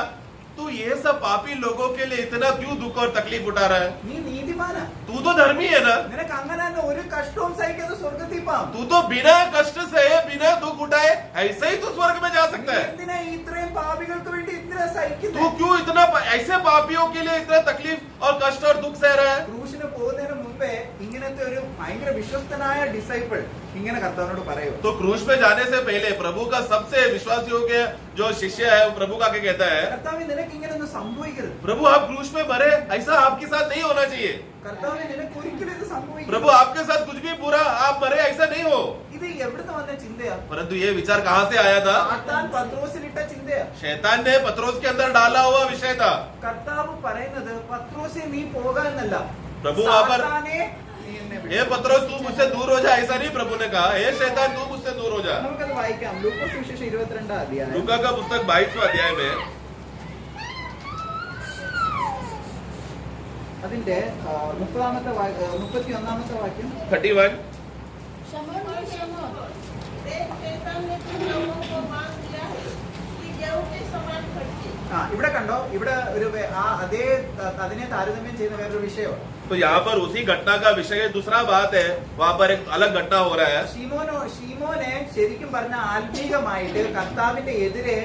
तू ये सब पापी लोगों के लिए इतना क्यों दुख और तकलीफ उठा रहा है? നീ നീതിമാനാ, तू तो धर्मी है ना, നിനക്ക് അങ്ങനെ തന്നെ ഒരു കഷ്ടവും സഹിക്കാതെ സ്വർഗത്തിൽ പോകാം. तू तो बिना कष्ट से बिना दुख उठाए ऐसे ही तू स्वर्ग में जा നീ सकता है। എന്തിനാ ഇത്രയും പാപികൾക്ക് വേണ്ടി ഇത്ര तू സഹിക്കുന്നത്? क्यों इतना ऐसे पापियों के लिए इतना तकलीफ और कष्ट और दुख सह रहा है? ക്രൂശിന് പോകുന്നതിന് മുമ്പേ ഇങ്ങനത്തെ ഒരു ഭയങ്കര വിശ്വസ്തനായ ഡിസൈപ്പിൾ ഇങ്ങനെ കർത്താവിനോട് പറയുക, तो क्रूस में जाने से पहले प्रभु का सबसे विश्वास योग्य जो शिष्य है वो प्रभु का क्या कहता है? കർത്താവ് നിനക്ക് ഇങ്ങനെയൊന്നും സംഭവിക്കരുത്. प्रभु आप क्रूस में मरे, ऐसा आपके साथ नहीं होना चाहिए। കർത്താവിനെ നിനക്ക് ഒരിക്കലും ഇത് സംഭവിക്കരുത്. प्रभु आपके साथ कुछ भी बुरा आप मरे, ऐसा नहीं हो। ഇത് എവിടുന്ന് വന്ന ചിന്തയാ? परंतु ये विचार कहाँ से आया था? സാത്താൻ പത്രോസിലിട്ട ചിന്തയാ. शैतान ने पत्रोस के अंदर डाला हुआ विषय था। കർത്താവ് പറയുന്നത് പത്രോസെ നീ പോകാന്നല്ല, प्रभु वहाँ पर, സാത്താനെ നീ എന്നെ വിട്. हे पत्रोस तू मुझसे दूर हो जा, ऐसा नहीं प्रभु ने कहा। हे शैतान तू मुझसे दूर हो जा। നമുക്കത് വായിക്കാം. ലൂക്കോസ് സുവിശേഷം 22 അധ്യായം लूका का पुस्तक 22वां अध्याय में അതിന്റെ 31ാമത്തെ വാക്യം. 31 शमौन और शमौन, देख, शैतान ने तुम लोगों को मान दिया है कि गेहूं के समान फटके। ഇവിടെ കണ്ടോ, ഇവിടെ ഒരു അതേ അതിനെ താരതമ്യം ചെയ്യുന്ന വേറൊരു വിഷയമാണ്. तो यहाँ पर उसी घटना का विषय दूसरा बात है, वहाँ पर एक अलग घटना हो रहा है। ഷീമോനെ ശരിക്കും പറഞ്ഞ ആത്മീകമായിട്ട് കർത്താവിന്റെ എതിരെ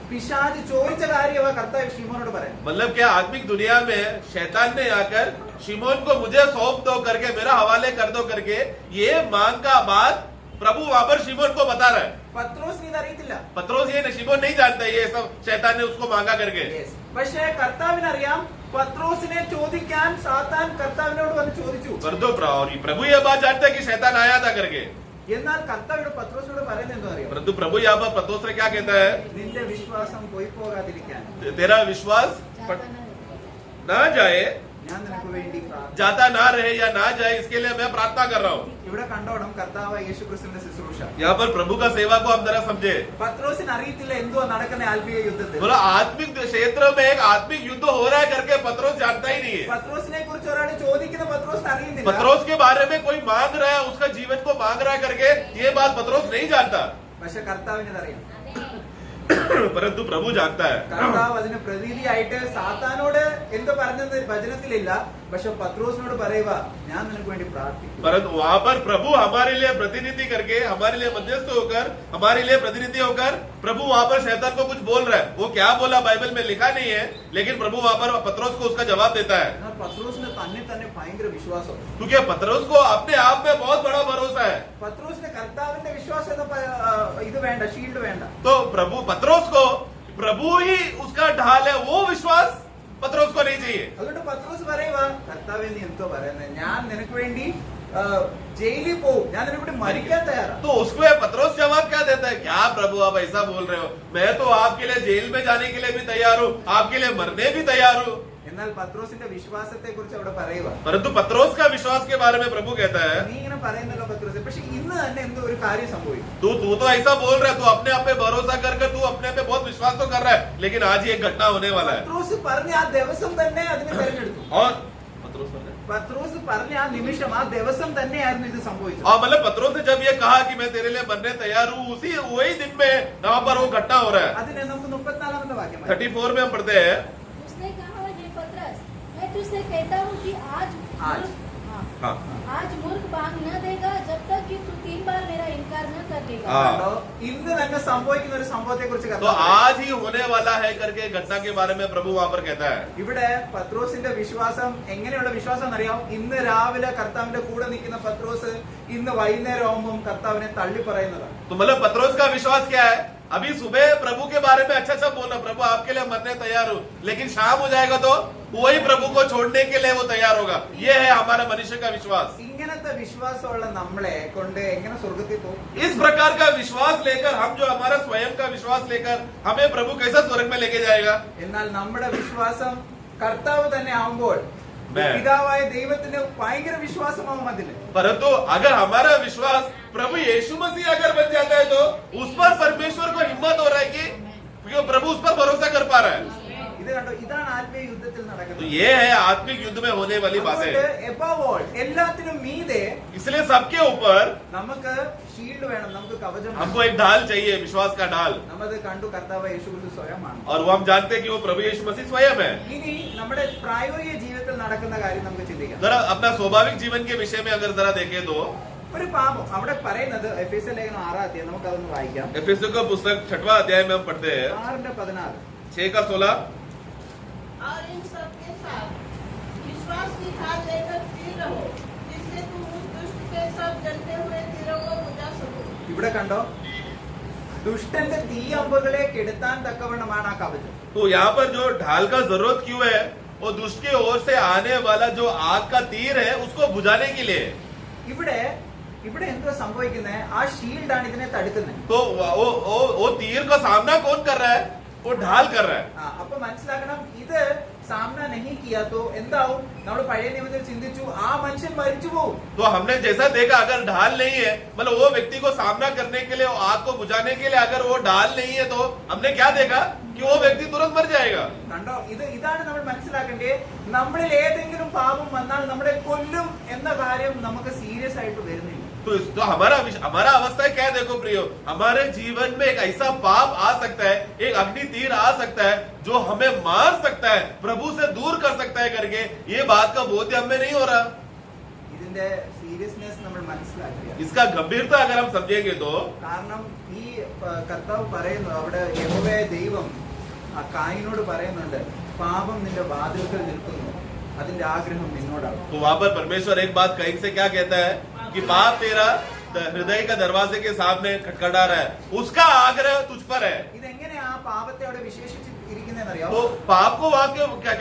പിശാച് ചോദിച്ച കാര്യമാ കർത്താവ് ഷീമോനോട് പറയാം. मतलब क्या आत्मिक दुनिया में शैतान ने आकर शिमोन को मुझे सौंप दो करके, मेरा हवाले कर दो करके ये मांग का बात प्रभु वहां पर शिमोन को बता रहा है। പത്രോസിന് ഇത് അറിയത്തില്ല. पत्रोस ये शिमोन नहीं जानता ये सब शैतान ने उसको मांगा करके। പക്ഷേ കർത്താവിനറിയാം പത്രോസിനെ ചോദിക്കാൻ സാത്താൻ കർത്താവിനോട് വന്ന് ചോദിച്ചു. परंतु प्रभु ये बात जानता है कि शैतान आया था करके। എന്നാൽ കർത്താവിനോട് പത്രോസിനോട് പറയുന്നത് എന്താ അറിയാം? परंतु प्रभु यहाँ पर पत्रोस से क्या कहता है? നിന്റെ വിശ്വാസം പോയി പോകാതിരിക്കാൻ तेरा विश्वास जाता नहीं। ना जाए, ഞാൻ നിനക്ക് വേണ്ടി പ്രാർത്ഥിക്കുന്നു. जाता ना रहे या ना जाए, इसके लिए मैं प्रार्थना कर रहा हूँ। ഇവിടെ കണ്ടോണം കർത്താവ് യേശുക്രിസ്തുവിന്റെ ശുശ്രൂഷ. यहाँ पर प्रभु का सेवा को हम जरा समझे। പത്രോസിന് അറിയത്തില്ല എന്തോ നടക്കുന്ന ആത്മീയ യുദ്ധത്തിൽ. बोला आत्मिक क्षेत्र में एक आत्मिक युद्ध हो रहा है करके पत्रोस जानता ही नहीं है। പത്രോസിനെ കുറിച്ച് ഒരാൾ ചോദിക്കുന്ന പത്രോസിന് അറിയുന്നില്ല. पत्रोस के बारे में कोई मांग रहा है, उसका जीवन को मांग रहा है करके ये बात पत्रोस नहीं जानता। പക്ഷെ കർത്താവിന് അറിയാം. परंतु प्रभु जानता है। കർത്താവ് അതിന് പ്രതീതിയായിട്ട് സാത്താനോട് എന്ത് പറഞ്ഞത് വചനത്തിലില്ല, പക്ഷെ പത്രോസിനോട് പറയുക ഞാൻ നിനക്ക് വേണ്ടി പ്രാർത്ഥിക്കും. परंतु वहां पर प्रभु हमारे लिए प्रतिनिधि करके, हमारे लिए मध्यस्थ होकर, हमारे लिए प्रतिनिधि होकर प्रभु वहां पर शैतान को कुछ बोल रहा है। वो क्या बोला बाइबल में लिखा नहीं है, लेकिन प्रभु वहां पर पत्रोस को उसका जवाब देता है। എന്നാൽ പത്രോസിന് തന്നെ ഭയങ്കര വിശ്വാസം. क्योंकि पतरस को अपने आप में बहुत बड़ा भरोसा है. പത്രോസിന് കർത്താവിന്റെ വിശ്വാസം ഇത് വേണ്ട, ഷീൽഡ് വേണ്ട. तो प्रभु पतरस को प्रभु ही उसका ढाल है, वो विश्वास पतरस को नहीं चाहिए. അതുകൊണ്ട് പത്രോസ് പറയുക, കർത്താവേ നീ എന്തോ പറയുന്നത്, ഞാൻ നിനക്ക് വേണ്ടി ജയിലിൽ പോവും, ഞാൻ നിനക്ക് വേണ്ടി മരിക്കാൻ തയ്യാറാണ്. तो उसको पतरस जवाब क्या देता है, क्या प्रभु आप ऐसा बोल रहे हो, मैं तो आपके लिए जेल में जाने के लिए भी तैयार हूँ, आपके लिए मरने भी तैयार हूँ. എന്നാൽ പത്രോസിന്റെ വിശ്വാസത്തെ കുറിച്ച് അവിടെ പറയുക. परंतु पतरस का विश्वास के बारे में प्रभु कहता है, നീ ഇങ്ങനെ പറയുന്നല്ലോ പത്രോസ്, പക്ഷെ ഇന്ന് തന്നെ എന്തോ ഒരു കാര്യം സംഭവിക്കും. तू तो ऐसा बोल रहा है, तू अपने आप पे भरोसा कर तू अपने पे बहुत विश्वास तो कर रहा है, लेकिन आज ही एक घटना होने वाला है. പത്രോസ് പറഞ്ഞ ആ ദിവസം തന്നെ അതിനെ തെരഞ്ഞെടുത്തു. और പത്രോസ് പറഞ്ഞ ആ നിമിഷം, ആ ദിവസം തന്നെയായിരുന്നു ഇത് സംഭവിച്ചത്. और मतलब पतरस ने जब ये कहा कि मैं तेरे लिए बनने तैयार हूँ, उसी वही दिन में वहां पर वो घटना हो रहा है. അതിനെ നമുക്ക് 34ാമത്തെ വാക്യം വായിക്കാം. 34 में हम पढ़ते हैं, उसने कहा, हे पतरस, मैं तुझसे कहता हूँ कि आज हाँ आज मूर्ख भाग न देगा जब तक कि तू 3 बार मेरा इनकार न कर देगा. हाँ. കണ്ടോ? ഇന്ന് തന്നെ സംഭവിക്കുന്ന ഒരു സംഭവത്തെ കുറിച്ച് तो आज ही होने वाला है करके घटना के बारे में प्रभु वहां पर कहता है. ഇവിടെ പത്രോസിന്റെ വിശ്വാസം എങ്ങനെയുള്ള വിശ്വാസം എന്നറിയാം. ഇന്ന് രാവിലെ കർത്താവിന്റെ കൂടെ നിൽക്കുന്ന പത്രോസ് ഇന്ന് വൈകുന്നേരം ആവുമ്പോൾ കർത്താവിനെ തള്ളി പറയുന്നതാണ്. तो मतलब पतरस का विश्वास क्या है, अभी सुबह प्रभु के बारे में अच्छा बोलना, प्रभु आपके लिए मरने तैयार हूँ, लेकिन शाम हो जाएगा तो वही प्रभु को छोड़ने के लिए वो तैयार होगा. ये है हमारा मनुष्य का विश्वास. ഇങ്ങനത്തെ വിശ്വാസമുള്ള നമ്മളെ കൊണ്ട് എങ്ങനെ സ്വർഗത്തിൽ പോകും? इस प्रकार का विश्वास लेकर हम जो हमारा स्वयं का विश्वास लेकर हमें प्रभु कैसा स्वर्ग में लेके जाएगा. എന്നാൽ നമ്മുടെ വിശ്വാസം കർത്താവ് തന്നെ ആവുമ്പോൾ मैं- പിതാവായ ദൈവത്തിന് ഭയങ്കര വിശ്വാസമാവും അതിന്. परंतु अगर हमारा विश्वास प्रभु यीशु मसीह अगर बन जाता है तो उस पर परमेश्वर को हिम्मत हो रहा है कि क्योंकि प्रभु उस पर भरोसा कर पा रहा है. ഇത് കണ്ടോ, ഇതാണ് ആത്മീയ യുദ്ധത്തിൽ तो നടക്കുന്നത്. ये है आत्मिक युद्ध में होने वाली बातें. അതുകൊണ്ട് above all, എല്ലാത്തിനും മീതെ इसलिए सबके ऊपर നമുക്ക് ഷീൽഡ് വേണം, നമുക്ക് കവചം വേണം. हमको एक ढाल चाहिए, विश्वास का ढाल. നമ്മത് കണ്ടു, കർത്താവ് യേശു ക്രിസ്തു സ്വയമാണ്. और वो हम जानते हैं कि वो प्रभु यीशु मसीह स्वयं है. ഇനി നമ്മുടെ പ്രായോഗിക ജീവിതത്തിൽ നടക്കുന്ന കാര്യം നമുക്ക് ചിന്തിക്കാം. जरा अपना स्वाभाविक जीवन के विषय में अगर जरा देखें तो ഒരു പാപം അവിടെ പറയുന്നത് എഫേസ്യ ലേഖനം 6 അധ്യായം, നമുക്ക് അതൊന്ന് വായിക്കാം. एफेसियों का पुस्तक 6वां अध्याय में हम पढ़ते हैं 6:16. 6 का 16. और इन सब के साथ विश्वास की ढाल लेकर स्थिर रहो, जिससे तुम उस दुष्ट के सब जलते हुए तीरों को बुझा सको. ഇവിടെ കണ്ടോ, ദുഷ്ടന്റെ തീയമ്പുകളെ കെടുത്താൻ തക്കവണ്ണമാണ് ആ കവചം. तो यहाँ पर जो ढाल का जरूरत क्यों है, वो दुष्ट की ओर से आने वाला जो आग का तीर है उसको बुझाने के लिए. ഇവിടെ എന്തോ സംഭവിക്കുന്നത്, ആ ഷീൽഡാണ് ഇതിനെ തടുക്കുന്നത്. तो वो तीर का सामना कौन कर रहा है, वो ढाल कर रहा है. അപ്പൊ മനസ്സിലാക്കണം, ഇത് സാമന നഹി കിയാത്തോ എന്താവും? നമ്മൾ പഴയ നിയമത്തിൽ ചിന്തിച്ചു, ആ മനുഷ്യൻ മരിച്ചു പോകും. तो हमने जैसा देखा, अगर ढाल नहीं है, मतलब वो व्यक्ति को सामना करने के लिए, आग को बुझाने के लिए अगर वो ढाल नहीं है, तो हमने क्या देखा कि वो व्यक्ति तुरंत मर जाएगा. കണ്ടോ, ഇതാണ് നമ്മൾ മനസ്സിലാക്കേണ്ടത്. നമ്മളിൽ ഏതെങ്കിലും പാപം വന്നാൽ നമ്മളെ കൊല്ലും എന്ന കാര്യം നമുക്ക് സീരിയസ് ആയിട്ട് വരുന്നില്ല. तो हमारा अवस्था क्या है, देखो प्रियो, हमारे जीवन में एक ऐसा पाप आ सकता है, एक अग्नि तीर आ सकता है जो हमें मार सकता है, प्रभु से दूर कर सकता है करके ये बात का बोध हमें नहीं हो रहा. ഇതിന്റെ സീരിയസ്നെസ് നമ്മൾ മനസ്സിലാക്കുക. इसका गंभीरता अगर हम समझेंगे तो, കാരണം ഈ കർത്താവ് പറയുന്നു, അവിടെ യഹോവയായ ദൈവം ആ കായിനോട് പറയുന്നുണ്ട്, പാപം നിന്റെ വാതിൽക്കൽ നിൽക്കുന്നു, അതിന്റെ ആഗ്രഹം നിന്നോടാണ്. तो वहां पर परमेश्वर एक बात कहीं से क्या कहता है कि पाप तेरा हृदय का दरवाजे के सामने खटखटा रहा है, उसका आग्रह तुझ पर है. ഇതെങ്ങനെ ആ പാപത്തെ അവിടെ വിശേഷിച്ചിരിക്കുന്നറിയാം? तो पाप को वहां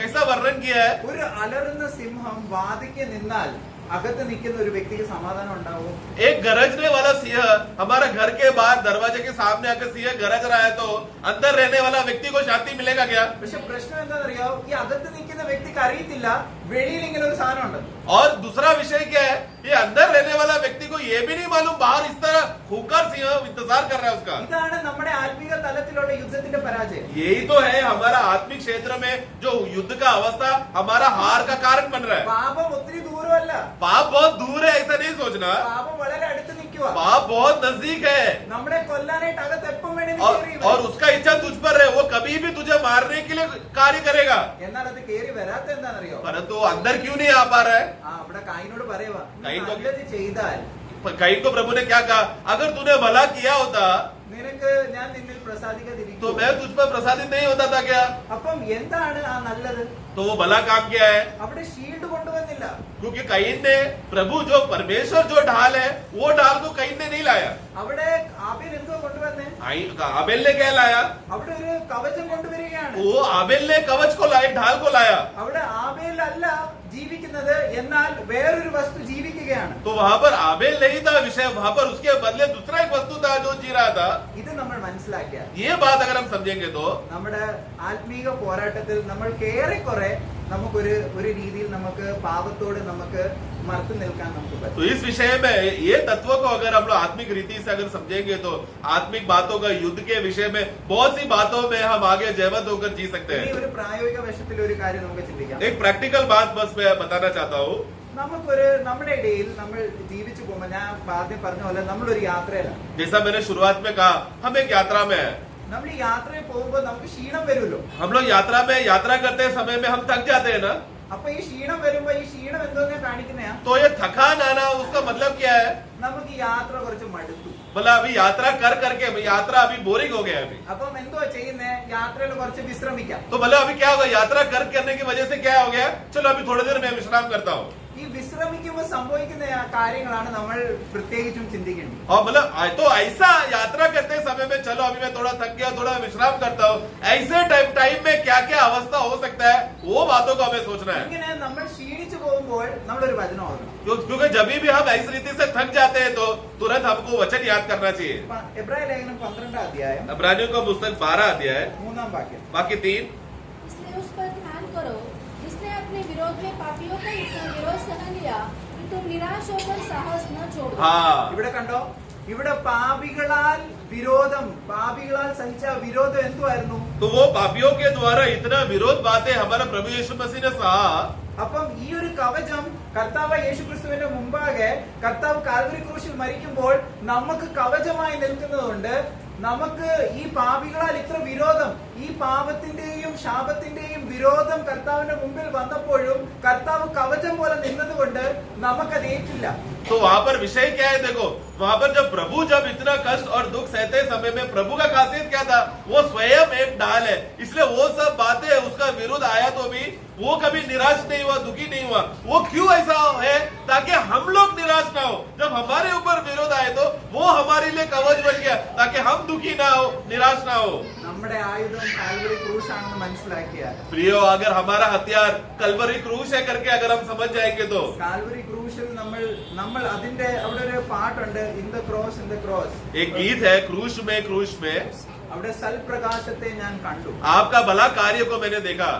कैसा वर्णन किया है, ഒരു അലറുന്ന സിംഹം വാതിക്ക് നിന്നാൽ അകത്ത് നിൽക്കുന്ന ഒരു വ്യക്തിക്ക് സമാധാനം ഉണ്ടാവും. एक गरजने वाला सिंह हमारा घर के बाहर दरवाजे के सामने आकर सिंह गरज रहा है, तो अंदर रहने वाला व्यक्ति को शांति मिलेगा क्या? പക്ഷെ പ്രശ്നം എന്താണെന്നറിയാം, ഈ അകത്ത് നിൽക്കുന്ന വ്യക്തിക്ക് അറിയത്തില്ല വെളിയിൽ ഇങ്ങനെ ഒരു സാധനം ഉണ്ട്. और दूसरा विषय क्या है, ये अंदर रहने वाला व्यक्ति को ये भी नहीं मालूम बाहर इस तरह खूंखार सिंह इंतजार कर रहा है उसका. ഇതാണ് നമ്മുടെ ആത്മീക തലത്തിലുള്ള യുദ്ധത്തിന്റെ പരാജയം. यही तो है हमारा आत्मिक क्षेत्र में जो युद्ध का अवस्था हमारा हार का कारण बन रहा है. പാപം ഒത്തിരി ദൂരമല്ല, पाप बहुत दूर है ऐसा नहीं सोचना, പാപം വളരെ അടുത്ത് നിൽക്കുക. पाप बहुत नजदीक है. നമ്മളെ കൊല്ലാനായിട്ട് അകത്ത് എപ്പം വേണമെങ്കിലും और उसका इच्छा तुझ पर है, वो कभी भी तुझे मारने के लिए कार्य करेगा. എന്നാൽ അത് കേറി വരാത്ത എന്താണെന്നറിയോ? परंतु अंदर क्यों नहीं आ पा रहा है? അവിടെ കായിനോട് പറയുക, കായിൻ നല്ലത് ചെയ്താൽ कहीं को प्रभु ने क्या कहा, अगर तूने भला किया होता നിനക്ക് ഞാൻ നിന്നിൽ പ്രസാദിക്കാതിരിക്കും. तो मैं तुझ पर प्रसादित नहीं होता था क्या? അപ്പം എന്താണ് ആ നല്ലത്? तो वो भला काम क्या है? അവിടെ ഷീൽഡ് കൊണ്ടുവന്നില്ല. क्योंकि कईन ने प्रभु जो परमेश्वर जो ढाल है वो ढाल को कईन ने नहीं लाया. അവിടെ ആബേൽ എന്തോ കൊണ്ടുവന്നേ? आबेल ने क्या लाया? അവിടെ ഒരു കവചം കൊണ്ടുവരികയാണ്. वो आबेल ने कवच को लाया, ढाल को लाया. അവിടെ ആബേൽ അല്ല ജീവിക്കുന്നത്, എന്നാൽ വേറൊരു വസ്തു ജീവിക്കുകയാണ്. तो वहां पर आबेल नहीं था विषय, वहां पर उसके बदले दूसरा एक वस्तु था जो जी रहा था. ഇത് നമ്മൾ മനസ്സിലാക്കിയാൽ ये बात अगर हम समझेंगे तो നമ്മുടെ ആത്മീക പോരാട്ടത്തിൽ നമ്മൾക്ക് ഏറെക്കുറെ നമുക്കൊരു രീതിയിൽ നമുക്ക് പാപത്തോട് നമുക്ക് മറുത്തു നിൽക്കാൻ നമുക്ക് പറ്റും. तो इस विषय में ये तत्व को अगर हम लोग आत्मिक रीति से अगर समझेंगे तो आत्मिक बातों का युद्ध के विषय में बहुत सी बातों में हम आगे जयवंत होकर जी सकते ഇനി हैं. ഒരു പ്രായോഗിക വശത്തിൽ ഒരു കാര്യം നമുക്ക് ചിന്തിക്കാം. एक प्रैक्टिकल बात बस मैं बताना चाहता हूँ. നമ്മുടെ ഇടയിൽ നമ്മൾ ജീവിച്ചു പോകുമ്പോൾ, ഞാൻ ആദ്യം പറഞ്ഞ പോലെ നമ്മളൊരു യാത്രയിലാണ്. जैसा मैंने शुरुआत में कहा, हम एक यात्रा में है. നമ്മൾ ഈ യാത്രയിൽ പോകുമ്പോൾ നമുക്ക് ക്ഷീണം വരുമല്ലോ. हम लोग यात्रा में यात्रा करते समय में हम थक जाते हैं ना. അപ്പൊ ഈ ക്ഷീണം വരുമ്പോ ഈ ക്ഷീണം എന്തോന്നാ കാണിക്കുന്നയാ? तो ये थकान आना उसका मतलब क्या है? നമുക്ക് ഈ യാത്ര കുറച്ച് മടുത്തു. बोला अभी यात्रा कर करके यात्रा अभी बोरिंग हो गया अभी. അപ്പം എന്തോ ചെയ്യുന്നേ? യാത്രയിൽ കുറച്ച് വിശ്രമിക്കാം. तो बोला अभी क्या होगा? यात्रा करने की वजह से क्या हो गया? चलो अभी थोड़ी देर मैं विश्राम करता हूँ. ഈ വിശ്രമിക്കുമ്പോൾ സംഭവിക്കുന്ന കാര്യങ്ങളാണ് നമ്മൾ പ്രത്യേകിച്ചും ചിന്തിക്കേണ്ടത്. और मतलब तो ऐसा यात्रा करते समय में चलो अभी मैं थोड़ा थक गया, थोड़ा विश्राम करता हूँ, ऐसे टाइम में क्या क्या अवस्था हो सकता है वो बातों को हमें सोचना है. ഇങ്ങനെ നമ്മൾ ക്ഷീണിച്ചു പോകുമ്പോൾ നമ്മളൊരു വചനം ഓർക്കണം. क्योंकि जब भी हम ऐसी रीति से थक जाते हैं तो तुरंत हमको वचन याद करना चाहिए. എബ്രായ ലേഖനം 12 अध्याയം इब्रानियों का पुस्तक 12 अध्याय 3 വാക്യം. बाकी 3. इसलिए उस पर ध्यान करो जिसने अपने विरोध में पापियों का इतना विरोध सहन लिया कि तुम निराश होकर साहस न छोड़ो. हाँ, ഇവിടെ കണ്ടോ? ഇവിടെ പാപികളാൽ സഹിച്ച വിരോധം എന്തുവായിരുന്നു? तो वो पापियों के द्वारा इतना विरोध बातें हमारा प्रभु यीशु मसीह ने सहा. അപ്പം ഈ ഒരു കവചം കർത്താവ് യേശുക്രിസ്തുവിന്റെ മുമ്പാകെ കർത്താവ് കാൽവരി ക്രൂശിൽ മരിക്കുമ്പോൾ നമുക്ക് കവചമായി നിൽക്കുന്നതുകൊണ്ട് നമുക്ക് ഈ പാപികളാൽ ഇത്ര വിരോധം, ഈ പാപത്തിന്റെയും ശാപത്തിന്റെയും വിരോധം കർത്താവിന്റെ മുമ്പിൽ വന്നപ്പോഴും കർത്താവ് കവചം പോലെ നിന്നതുകൊണ്ട് നമുക്കത് ഏറ്റില്ല. तो वहाँ पर विषय क्या है? देखो वहाँ पर जब प्रभु इतना कष्ट और दुख सहते समय में प्रभु का खासियत क्या था? वो स्वयं एक ढाल है. इसलिए वो सब बातें उसका विरोध आया तो भी वो कभी निराश नहीं हुआ, दुखी नहीं हुआ. वो क्यों ऐसा है? ताकि हम लोग निराश ना हो. जब हमारे ऊपर विरोध आए तो वो हमारे लिए कवच बन गया ताकि हम दुखी ना हो, निराश ना हो. നമ്മുടെ ആയുധം കാൽവരി ക്രൂശാണെന്ന് മനസ്സിലാക്കിയാൽ, प्रियो अगर हमारा हथियार कलवरी क्रूस है करके अगर हम समझ जाएंगे तो കാൽവരി ക്രൂശിൽ നമ്മൾ അതിന്റെ അവിടെ ഒരു പാട്ടുണ്ട്, in the cross in the cross. एक गीत है क्रूस में അവിടെ സൽപ്രകാശത്തെ ഞാൻ കണ്ടു, आपका भला कार्य को मैंने देखा,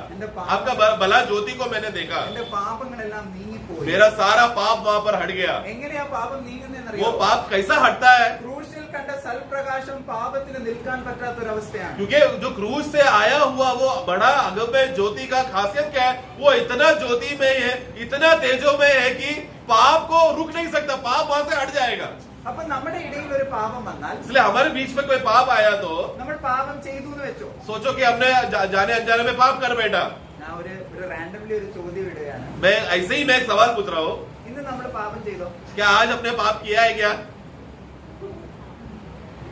आपका भला ज्योति को मैंने देखा, എന്റെ പാപങ്ങളെല്ലാം നീങ്ങിപ്പോയി. मेरा सारा पाप वहाँ पर हट गया. എങ്ങനെയാ പാപം वो നീങ്ങുന്നതെന്നറിയോ? पाप कैसा हटता है? ക്രൂശിൽ കണ്ട സൽപ്രകാശം പാപത്തിന് നിൽക്കാൻ പറ്റാത്തൊരവസ്ഥയാണ്. क्योंकि जो क्रूस से आया हुआ वो बड़ा अगम्य ज्योति का खासियत क्या है? वो इतना ज्योति में है, इतना तेजो में है कि पाप को रुक नहीं सकता, पाप वहाँ से हट जाएगा. അപ്പൊ നമ്മുടെ ഇടയിൽ ഒരു പാപം വന്നാൽ, इसलिए हमारे बीच में कोई पाप आया तो നമ്മൾ പാപം ചെയ്തു എന്ന് വെച്ചോ, सोचो कि हमने जाने अनजाने में पाप कर बैठा. ഞാൻ ഒരു റാൻഡംലി ഒരു ചോദ്യം ഇടുകയാണ്. मैं ऐसे ही मैं एक सवाल पूछ रहा हूँ, ഇന്ന് നമ്മൾ പാപം ചെയ്തോ? क्या आज अपने पाप किया है क्या?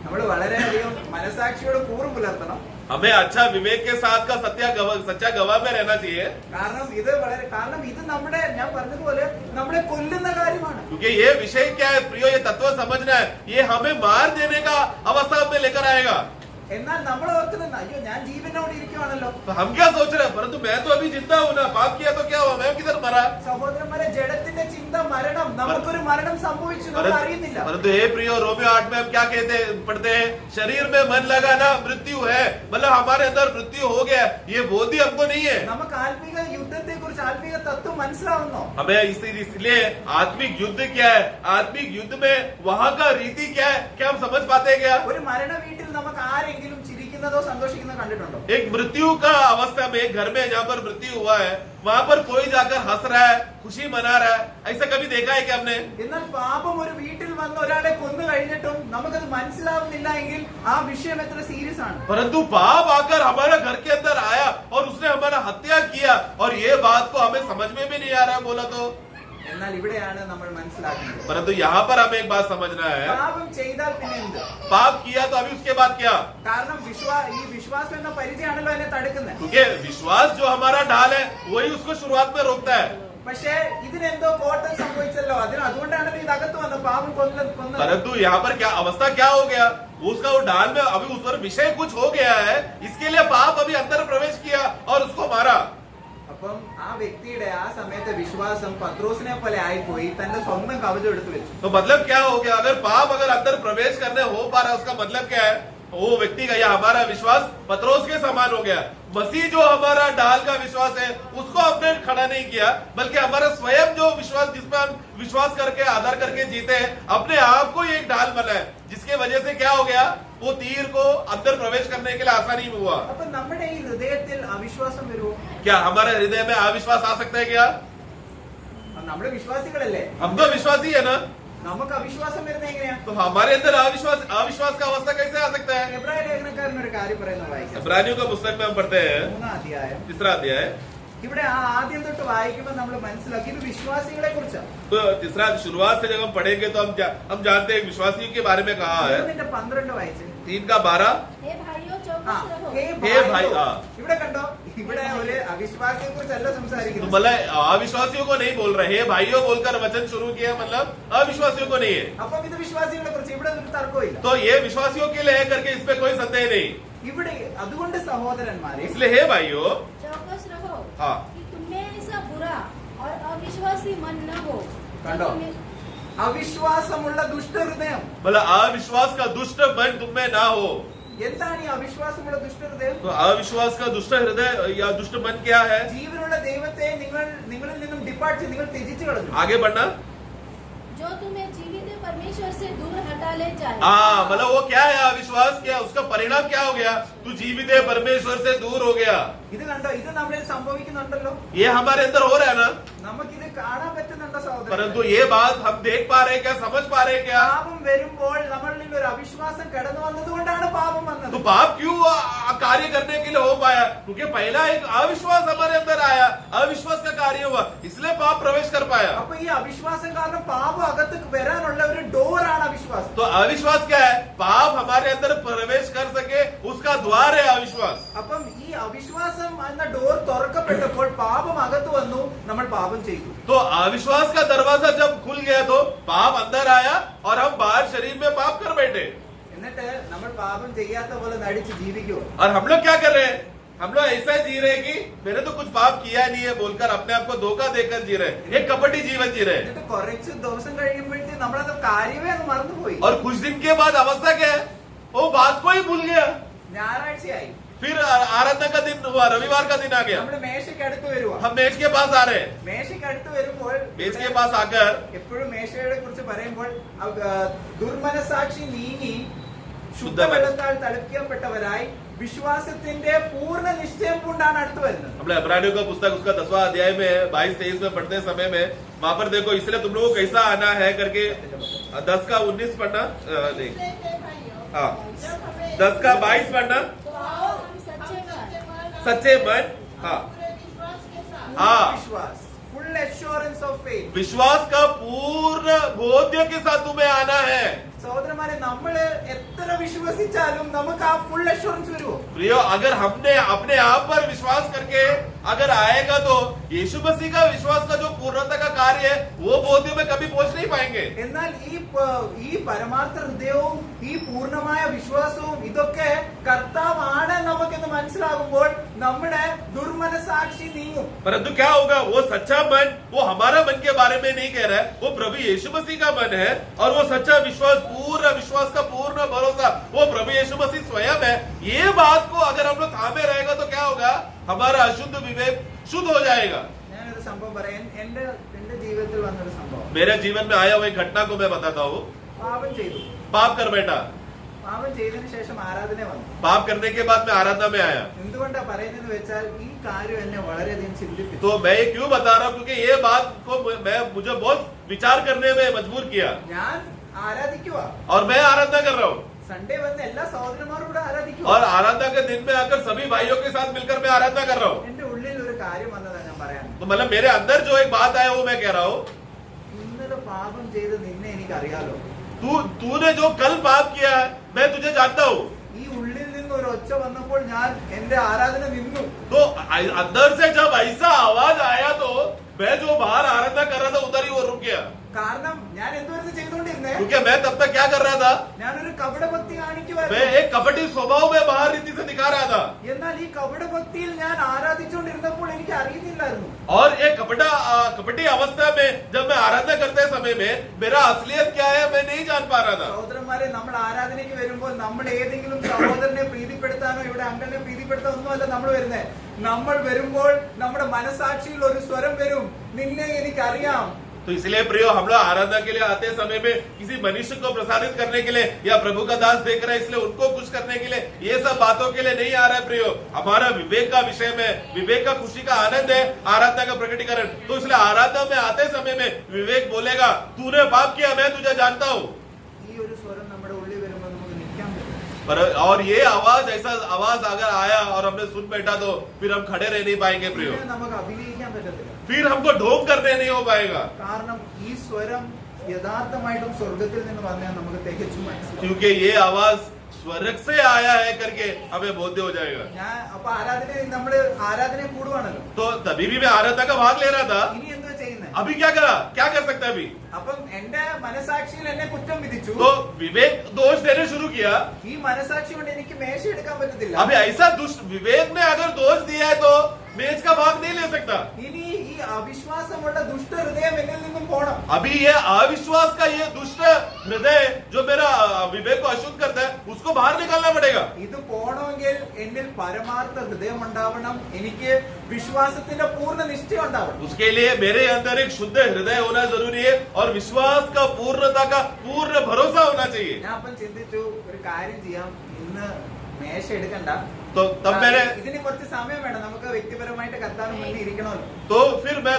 നമ്മൾ വളരെയധികം മനസാക്ഷിയോട് കൂറും പുലർത്തണം. हमें अच्छा विवेक के साथ का सच्चा गवाह में रहना चाहिए. കാരണം ഇത് നമ്മുടെ, ഞാൻ പറഞ്ഞതുപോലെ നമ്മളെ കൊല്ലുന്ന കാര്യമാണ്. क्योंकि ये विषय क्या है प्रियो? ये तत्व समझना है, ये हमें मार देने का अवस्था में लेकर आएगा. എന്നാൽ നമ്മൾ ഓർക്കുന്നത്, അയ്യോ ഞാൻ ജീവനോട് ഇരിക്കുവാണല്ലോ. तो हम क्या सोच रहे हैं? परंतु मैं तो अभी जिंदा हूँ ना, पाप किया तो क्या हुआ? मैं किधर मरा? സഹോദരന്മാരെ, ജഡത്തിന്റെ ചിന്ത മരണം. നമുക്കൊരു മരണം സംഭവിച്ചു, നമ്മൾ അറിയുന്നില്ല. परंतु हे प्रियो, रोमियो 8 में हम क्या पढ़ते हैं? शरीर में मन लगाना मृत्यु है. मतलब हमारे अंदर मृत्यु हो गया, ये बोध ही हमको नहीं है. നമുക്ക് ആത്മീക യുദ്ധത്തെ കുറിച്ച്, ആത്മീക തത്വം മനസ്സിലാവുന്നോ? हमें इसलिए आत्मिक युद्ध क्या है, आत्मिक युद्ध में वहाँ का रीति क्या है, क्या हम समझ पाते हैं क्या? ഒരു മരണ വീട്ടിൽ നമുക്ക് ആരെങ്കിലും ചിരിക്കുന്നതോ സന്തോഷിക്കുന്നതോ കണ്ടിട്ടുണ്ടോ? एक मृत्यु का अवस्था में, एक घर में जहाँ पर मृत्यु हुआ है, वहाँ पर कोई जाकर हंस रहा है, खुशी मना रहा है, ऐसा कभी देखा है क्या हमने? എന്നാൽ പാപം ഒരു വീട്ടിൽ വന്ന് ഒരാളെ കൊന്നു കഴിഞ്ഞിട്ടും നമുക്കത് മനസ്സിലാവുന്നില്ല എങ്കിൽ ആ വിഷയം എത്ര സീരിയസ് ആണ്. परंतु पाप आकर हमारे घर के अंदर आया और उसने हमारा हत्या किया और ये बात को हमें समझ में भी नहीं आ रहा है. बोला तो എന്നാൽ ഇവിടെയാണ് നമ്മൾ മനസ്സിലാക്കുന്നത് परंतु यहाँ पर हमें एक बात समझना है, പാപം ചെയ്താൽ പിന്നെ എന്ത്? पाप किया तो अभी उसके बाद क्या? കാരണം ഈ വിശ്വാസം എന്ന പരിചയമാണല്ലോ എന്നെ തടുക്കുന്നത്. क्योंकि विश्वास जो हमारा ढाल है वही उसको शुरुआत में रोकता है. പക്ഷേ ഇതിനെന്തോ കോട്ടം സംഭവിച്ചല്ലോ, അതുകൊണ്ടാണ് ഇതകത്ത് വന്നത്, പാപം കൊന്നത്. परंतु यहाँ पर क्या अवस्था क्या हो गया, उसका वो ढाल में अभी उस पर विषय कुछ हो गया है, इसके लिए पाप अभी अंदर प्रवेश किया और उसको मारा. അപ്പം ആ വ്യക്തിയുടെ ആ സമയത്തെ വിശ്വാസം പത്രോസിനെ പോലെ ആയിപ്പോയി, തന്റെ സ്വന്തം കവചം എടുത്തു വെച്ചു. तो मतलब क्या हो गया, अगर पाप अगर अंदर प्रवेश करने हो पा रहा है, उसका मतलब क्या है, वो व्यक्ति का या हमारा विश्वास पत्रोस के समान हो गया. मसीह जो हमारा ढाल का विश्वास है उसको हमने खड़ा नहीं किया, बल्कि हमारा स्वयं जो विश्वास, जिसपे हम विश्वास करके आधार करके जीते हैं, अपने आप को एक ढाल बना है, जिसके वजह से क्या हो गया, वो तीर को अंदर प्रवेश करने के लिए आसानी हुआ. അപ്പൊ നമ്മുടെ ഈ ഹൃദയത്തിൽ അവിശ്വാസം വരുമോ? क्या हमारे हृदय में अविश्वास आ सकता है क्या? നമ്മുടെ വിശ്വാസികളല്ലേ, हम तो विश्वासी है ना, നമുക്ക് അവിശ്വാസം വരുന്നത് എങ്ങനെയാ? तो हमारे अंदर अविश्वास का अवस्था कैसे आ सकता है? എബ്രായ ലേഖനക്കാരൻ ഒരു കാര്യം പറയുന്നത് വായിക്കാം. इब्रानियों का पुस्तक में हम पढ़ते हैं 3-ാം അധ്യായം. 3रा अध्याय. ഇവിടെ ആ ആദ്യം തൊട്ട് വായിക്കുമ്പോൾ നമ്മൾ മനസ്സിലാക്കി ഇത് വിശ്വാസികളെ കുറിച്ചാണ്. तो 3रा शुरुआत से जब हम पढ़ेंगे तो हम जानते हैं विश्वासियों के बारे में कहा है. 12 വായിച്ച്. 3:12. हे भाइयों ആ, चौकस रहो ഹേ ഹേ ഭായി, ആ. ഇവിടെ കണ്ടോ, ഇവിടെ ഒരു അവിശ്വാസിയെ കുറിച്ചല്ല तो സംസാരിക്കുന്നത്. मतलब अविश्वासियों को नहीं बोल रहे, हे भाइयों बोलकर वचन शुरू किया, मतलब अविश्वासियों को नहीं है. അപ്പം ഇത് വിശ്വാസികളെ കുറിച്ച് ഇവിടെ ഒരു തർക്കമില്ല. तो ये विश्वासियों के लिए है करके इस पे कोई संदेह नहीं. ഇവിടെ അതുകൊണ്ട് സഹോദരന്മാരെ इसलिए हे भाइयों, चौकस रहो हाँ. कि तुम्हें ऐसा बुरा और अविश्वासी मन न हो जो കണ്ടോ, तुम्हें- അവിശ്വാസമുള്ള ദുഷ്ടഹൃദയം. मतलब अविश्वास का दुष्ट मन तुम में ना हो. എന്താണ് ഈ അവിശ്വാസമുള്ള ദുഷ്ടഹൃദയം? तो अविश्वास का दुष्ट हृदय या दुष्ट मन क्या है? ജീവനുള്ള ദൈവത്തെ നിങ്ങളിൽ നിന്നും ഡിപ്പാർട്ട് ചെയ്ത് നിങ്ങൾ ത്യജിച്ചു കളഞ്ഞു. आगे बढ़ना. जो तुम्हें जीवित परमेश्वर से दूर हटा ले जाए हाँ, मतलब वो क्या है अविश्वास, क्या उसका परिणाम क्या हो गया, तू जीवित है परमेश्वर से दूर हो गया. ഇത് കണ്ടോ, ഇത് നമ്മളിൽ സംഭവിക്കുന്നുണ്ടല്ലോ, ये हमारे अंदर हो रहा है ना. നമുക്കിത് കാണാൻ പറ്റുന്നുണ്ടോ സഹോദരൻ? परंतु ये बात हम देख पा रहे हैं क्या, समझ पा रहे हैं क्या? പാപം വരുമ്പോൾ നമ്മളിൽ ഒരു അവിശ്വാസം കടന്നു വന്നതുകൊണ്ടാണ് പാപം വന്നത്. तो पाप क्यों कार्य करने के लिए हो पाया? क्योंकि पहला एक अविश्वास हमारे अंदर आया, अविश्वास का कार्य हुआ, इसलिए पाप प्रवेश कर पाया. അപ്പൊ ഈ അവിശ്വാസം കാരണം പാപം അകത്ത് വരാനുള്ള ഒരു ഡോറാണ് അവിശ്വാസം. तो अविश्वास क्या है? पाप हमारे अंदर प्रवेश कर सके उसका द्वार है अविश्वास. അപ്പം ഈ അവിശ്വാസം എന്ന ഡോർ തുറക്കപ്പെട്ടപ്പോൾ പാപം അകത്ത് വന്നു, നമ്മൾ പാപം ചെയ്തു. तो अविश्वास का दरवाजा जब खुल गया तो पाप अंदर आया और हम बाहर शरीर में पाप कर बैठे. എന്നിട്ട് നമ്മൾ പാപം ചെയ്യാത്ത പോലെ നടിച്ച് ജീവിക്കുമോ? और हम लोग क्या कर रहे हैं? हम लोग ऐसा जी रहे हैं कि मैंने तो कुछ पाप किया नहीं है बोलकर अपने आप को धोखा देकर जी रहे हैं, एक कपटी जीवन जी रहे हैं. എന്നിട്ട് കുറച്ച് ദിവസം കഴിയുമ്പോഴത്തേക്ക് നമ്മളത് കാര്യമേ അങ്ങ് മറന്നുപോയി. और कुछ दिन के बाद अवस्था क्या है, वो बात को ही भूल गया. ഞായറാഴ്ചയായി, फिर आराधना का दिन हुआ, रविवार का दिन आ गया, നമ്മുടെ മേശയ്ക്ക് അടുത്ത് വരുവാ. हम मेज के पास आ रहे हैं. മേശയ്ക്ക് അടുത്ത് വരുമ്പോൾ मेज के पास आकर എപ്പോഴും മേശയെ കുറിച്ച് പറയുമ്പോൾ ദുർമനസാക്ഷി നീങ്ങി ശുദ്ധ ശുദ്ധവെള്ളത്താൽ തളിക്കപ്പെട്ടവരായി വിശ്വാസത്തിന്റെ പൂർണ്ണ നിശ്ചയം കൊണ്ടാണ് അടുത്ത് വരുന്നത്. हमने इब्रानियों का पुस्तक उसका 10वां अध्याय में 22-23 में पढ़ते समय में वहां पर देखो, इसलिए तुम लोगों को कैसा आना है करके 10 का 19 पढ़ना, नहीं इसलिए हे भाइयों, हाँ, जब हमें 10 का 22 पढ़ना. तो आओ हम सच्चे मन सच्चे मन, हाँ, पूरे विश्वास के साथ हाँ. Vishwas, full assurance of faith. विश्वास का पूर्ण बोध्य के साथ तुम्हें आना है. സഹോദരന്മാരെ, നമ്മള് എത്ര വിശ്വസിച്ചാലും നമുക്ക് ആ ഫുൾ അഷ്യൂറൻസ് വരുമോ? प्रियो, अगर हमने अपने आप पर विश्वास करके अगर आएगा तो यीशु मसीह का विश्वास का जो पूर्णता का कार्य है वो बोध्य में कभी पहुंच नहीं पाएंगे. എന്നാൽ ഈ പരമാർത്ഥ ഹൃദയവും ഈ പൂർണ്ണമായ വിശ്വാസവും ഇതൊക്കെ കർത്താവാണ് നമുക്കെന്ന് മനസ്സിലാകുമ്പോൾ നമ്മുടെ ദുർമനസാക്ഷി നീങ്ങും. परंतु क्या होगा, वो सच्चा मन वो हमारा मन के बारे में नहीं कह रहा है, वो प्रभु यीशु मसीह का मन है. और वो सच्चा विश्वास, पूर्ण विश्वास का पूर्ण भरोसा वो प्रभु यीशु मसीह स्वयं है. ये बात को अगर हम लोग थामे रहेगा तो क्या होगा, हमारा अशुद्ध विवेक शुद्ध हो जाएगा. ഞാനൊരു സംഭവം പറയാം. എന്റെ ജീവിതത്തിൽ വന്നൊരു സംഭവം. मेरे जीवन में आया हुआ एक घटना को मैं बताता हूँ. പാപം ചെയ്തു. पाप कर बैठा, പാപം ചെയ്തതിനു ശേഷം ആരാധന വന്നു. पाप करने के बाद मैं आराधना में आया. എന്തുകൊണ്ടാ പറയുന്നതെന്ന് വെച്ചാൽ ഈ കാര്യം എന്നെ വളരെയധികം ചിന്തിപ്പിച്ചു. तो मैं ये क्यों बता रहा हूँ, क्योंकि ये बात को मुझे बहुत विचार करने में मजबूर किया. ഞാൻ ആരാധിക്കുക, और मैं आराधना कर रहा हूँ, സൺഡേ വന്ന് എല്ലാ സഹോദരന്മാരും കൂടെ ആരാധിക്കുക. और आराधना के दिन में आकर सभी भाइयों के साथ मिलकर मैं आराधना कर रहा हूँ. എന്റെ ഉള്ളിൽ ഒരു കാര്യം വന്നതാ ഞാൻ പറയാൻ. तो मतलब मेरे अंदर जो एक बात आया वो मैं कह रहा हूँ. പാപം ചെയ്ത് നിന്നെ എനിക്കറിയാലോ. तूने जो कल पाप किया है मैं तुझे जानता हूँ. ഈ ഉള്ളിൽ നിന്ന് ഒരു ഒച്ച വന്നപ്പോൾ ഞാൻ എന്റെ ആരാധന നിന്നു. तो अंदर से जब ऐसा आवाज आया तो मैं जो बाहर आराधना कर रहा था उधर ही वो रुक गया. കാരണം ഞാൻ എന്തുവരുന്ന് ചെയ്തുകൊണ്ടിരുന്നേ? क्योंकि मैं तब तक क्या कर रहा था, ഞാനൊരു കപടഭക്തി मैं കാണിക്കുവായിരുന്നു. एक कपटी स्वभाव में बाहर रीति से दिखा रहा था. എന്നാൽ ഈ കപടഭക്തിയിൽ ഞാൻ ആരാധിച്ചുകൊണ്ടിരുന്നപ്പോൾ എനിക്ക് അറിയുന്നില്ലായിരുന്നു. और एक कपटी अवस्था में जब मैं आराधना करते समय में मेरा असलियत क्या है मैं नहीं जान पा रहा था. സഹോദരന്മാരെ, നമ്മൾ ആരാധനയ്ക്ക് വരുമ്പോൾ നമ്മൾ ഏതെങ്കിലും സഹോദരനെ പ്രീതിപ്പെടുത്താനോ ഇവിടെ അങ്കിളിനെ പ്രീതിപ്പെടുത്താനോ ഒന്നുമല്ല നമ്മൾ വരുന്നത്. നമ്മൾ വരുമ്പോൾ നമ്മുടെ മനസാക്ഷിയിൽ ഒരു സ്വരം വരും, നിന്നെ എനിക്കറിയാം. तो इसलिए प्रियो हम लोग आराधना के लिए आते समय में किसी मनुष्य को प्रसारित करने के लिए या प्रभु का दास देख रहे हैं इसलिए उनको खुश करने के लिए ये सब बातों के लिए नहीं आ रहा है प्रियो. हमारा विवेक का विषय में विवेक का खुशी का आनंद है आराधना का प्रकटीकरण. तो इसलिए आराधना में आते समय में विवेक बोलेगा तूने पाप किया मैं तुझे जानता हूँ. ഈ ഒരു സ്വരം നമ്മുടെ ഉള്ളിൽ വരുമ്പോൾ നമുക്ക് നിൽക്കാൻ പറ്റും. पर और ये आवाज ऐसा आवाज अगर आया और हमने सुन बैठा तो फिर हम खड़े रह नहीं पाएंगे प्रियो. പിന്നെ നമുക്ക് അഭിനയിക്കാൻ പറ്റത്തില്ല. फिर हमको ढोंग करने नहीं हो पाएगा. കാരണം ഈ സ്വരം യഥാർത്ഥമായിട്ടും സ്വർഗത്തിൽ നിന്ന് വന്നാൽ നമുക്ക് തികച്ചും മനസ്സിലാവും. क्योंकि ये आवाज स्वर्ग से आया है करके हमें बोध्य हो जाएगा. ഞാൻ അപ്പൊ നമ്മള് ആരാധന കൂടുവാണല്ലോ. तो तभी भी मैं आराधना का भाग ले रहा था. ഇനി എന്താ ചെയ്യുന്നത്? अभी क्या करा, क्या कर सकता है अभी? അപ്പം എന്റെ മനസാക്ഷിയിൽ എന്നെ കുറ്റം വിധിച്ചു. तो विवेक दोष देने शुरू किया. ഈ മനസാക്ഷി കൊണ്ട് എനിക്ക് മേശ എടുക്കാൻ പറ്റത്തില്ല. अभी ऐसा दुष्ट विवेक ने अगर दोष दिया है तो मेज का भाग नहीं ले सकता. ഇനി ഈ അവിശ്വാസമുള്ള ദുഷ്ട ഹൃദയം എന്നിൽ നിന്നും പോണം. अभी ये अविश्वास का ये दुष्ट हृदय जो मेरा विवेक को अशुद्ध करता है उसको बाहर निकालना पड़ेगा. ഇത് പോണമെങ്കിൽ എന്നിൽ പരമാർത്ഥ ഹൃദയം ഉണ്ടാവണം. എനിക്ക് വിശ്വാസത്തിന്റെ പൂർണ്ണ നിശ്ചയം ഉണ്ടാവണം. उसके लिए मेरे अंदर एक शुद्ध हृदय होना जरूरी है और विश्वास का पूर्णता का पूर्ण भरोसा होना चाहिए. ഞാൻ അപ്പം ചിന്തിച്ചു ഒരു കാര്യം ചെയ്യാം, ഇന്ന് മേശ എടുക്കണ്ട. तो तब मैंने ഇതിന് കുറച്ച് സമയം വേണം, നമുക്ക് വ്യക്തിപരമായിട്ട് കർത്താവിന് മുന്നിൽ ഇരിക്കണമല്ലോ. तो फिर मैं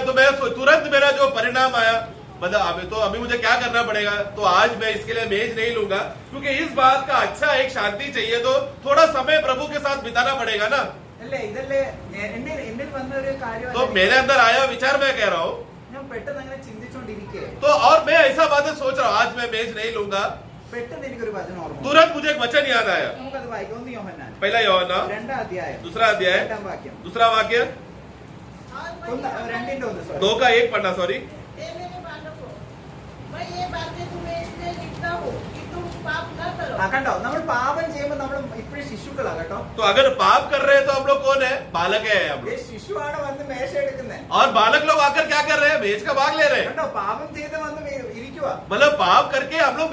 तुरंत मेरा जो परिणाम आया मतलब अभी मुझे क्या करना पड़ेगा. तो आज मैं इसके लिए मेज नहीं लूंगा क्योंकि इस बात का अच्छा एक शांति चाहिए तो थोड़ा समय प्रभु के साथ बिताना पड़ेगा ना. അല്ലേ ഇതല്ലേ എന്നിൽ വന്ന ഒരു കാര്യം. तो मेरे अंदर आया विचार मैं कह रहा हूँ. ഞാൻ പെട്ടെന്ന് അങ്ങനെ ചിന്തിച്ചോണ്ടിരിക്കേ तो और मैं ऐसा बातें सोच रहा हूँ आज मैं मेज नहीं लूंगा. പെട്ടെന്ന് എനിക്കൊരു വചനം ഓർമ്മ. तुरंत मुझे एक वचन याद आया. നമുക്കത് വായിക്കാം. 1 യോഹന്നാൻ पहला यूहन्ना 2-ാം അധ്യായം दूसरा अध्याय 2-ാം വാക്യം. दूसरा वाक्य और 2:1 2 का 1 पढ़ना सॉरी. हे मेरे बालकों, मैं ये बातें तुम्हें इसलिए लिखता हूँ कि तुम पाप न करो. കണ്ടോ, നമ്മൾ പാപം ചെയ്യുമ്പോൾ നമ്മൾ ഇപ്പോഴും ശിശുക്കളാ കേട്ടോ. तो अगर पाप कर रहे हैं तो हम लोग कौन है, बालक है हम ഈ लोग. ശിശുവാണ് വന്ന് മേശ എടുക്കുന്നത്. और बालक लोग आकर क्या कर रहे हैं, मेज का भाग ले रहे हैं. കണ്ടോ, പാപം ചെയ്ത് വന്ന് ഇരിക്കുക. मतलब पाप करके हम लोग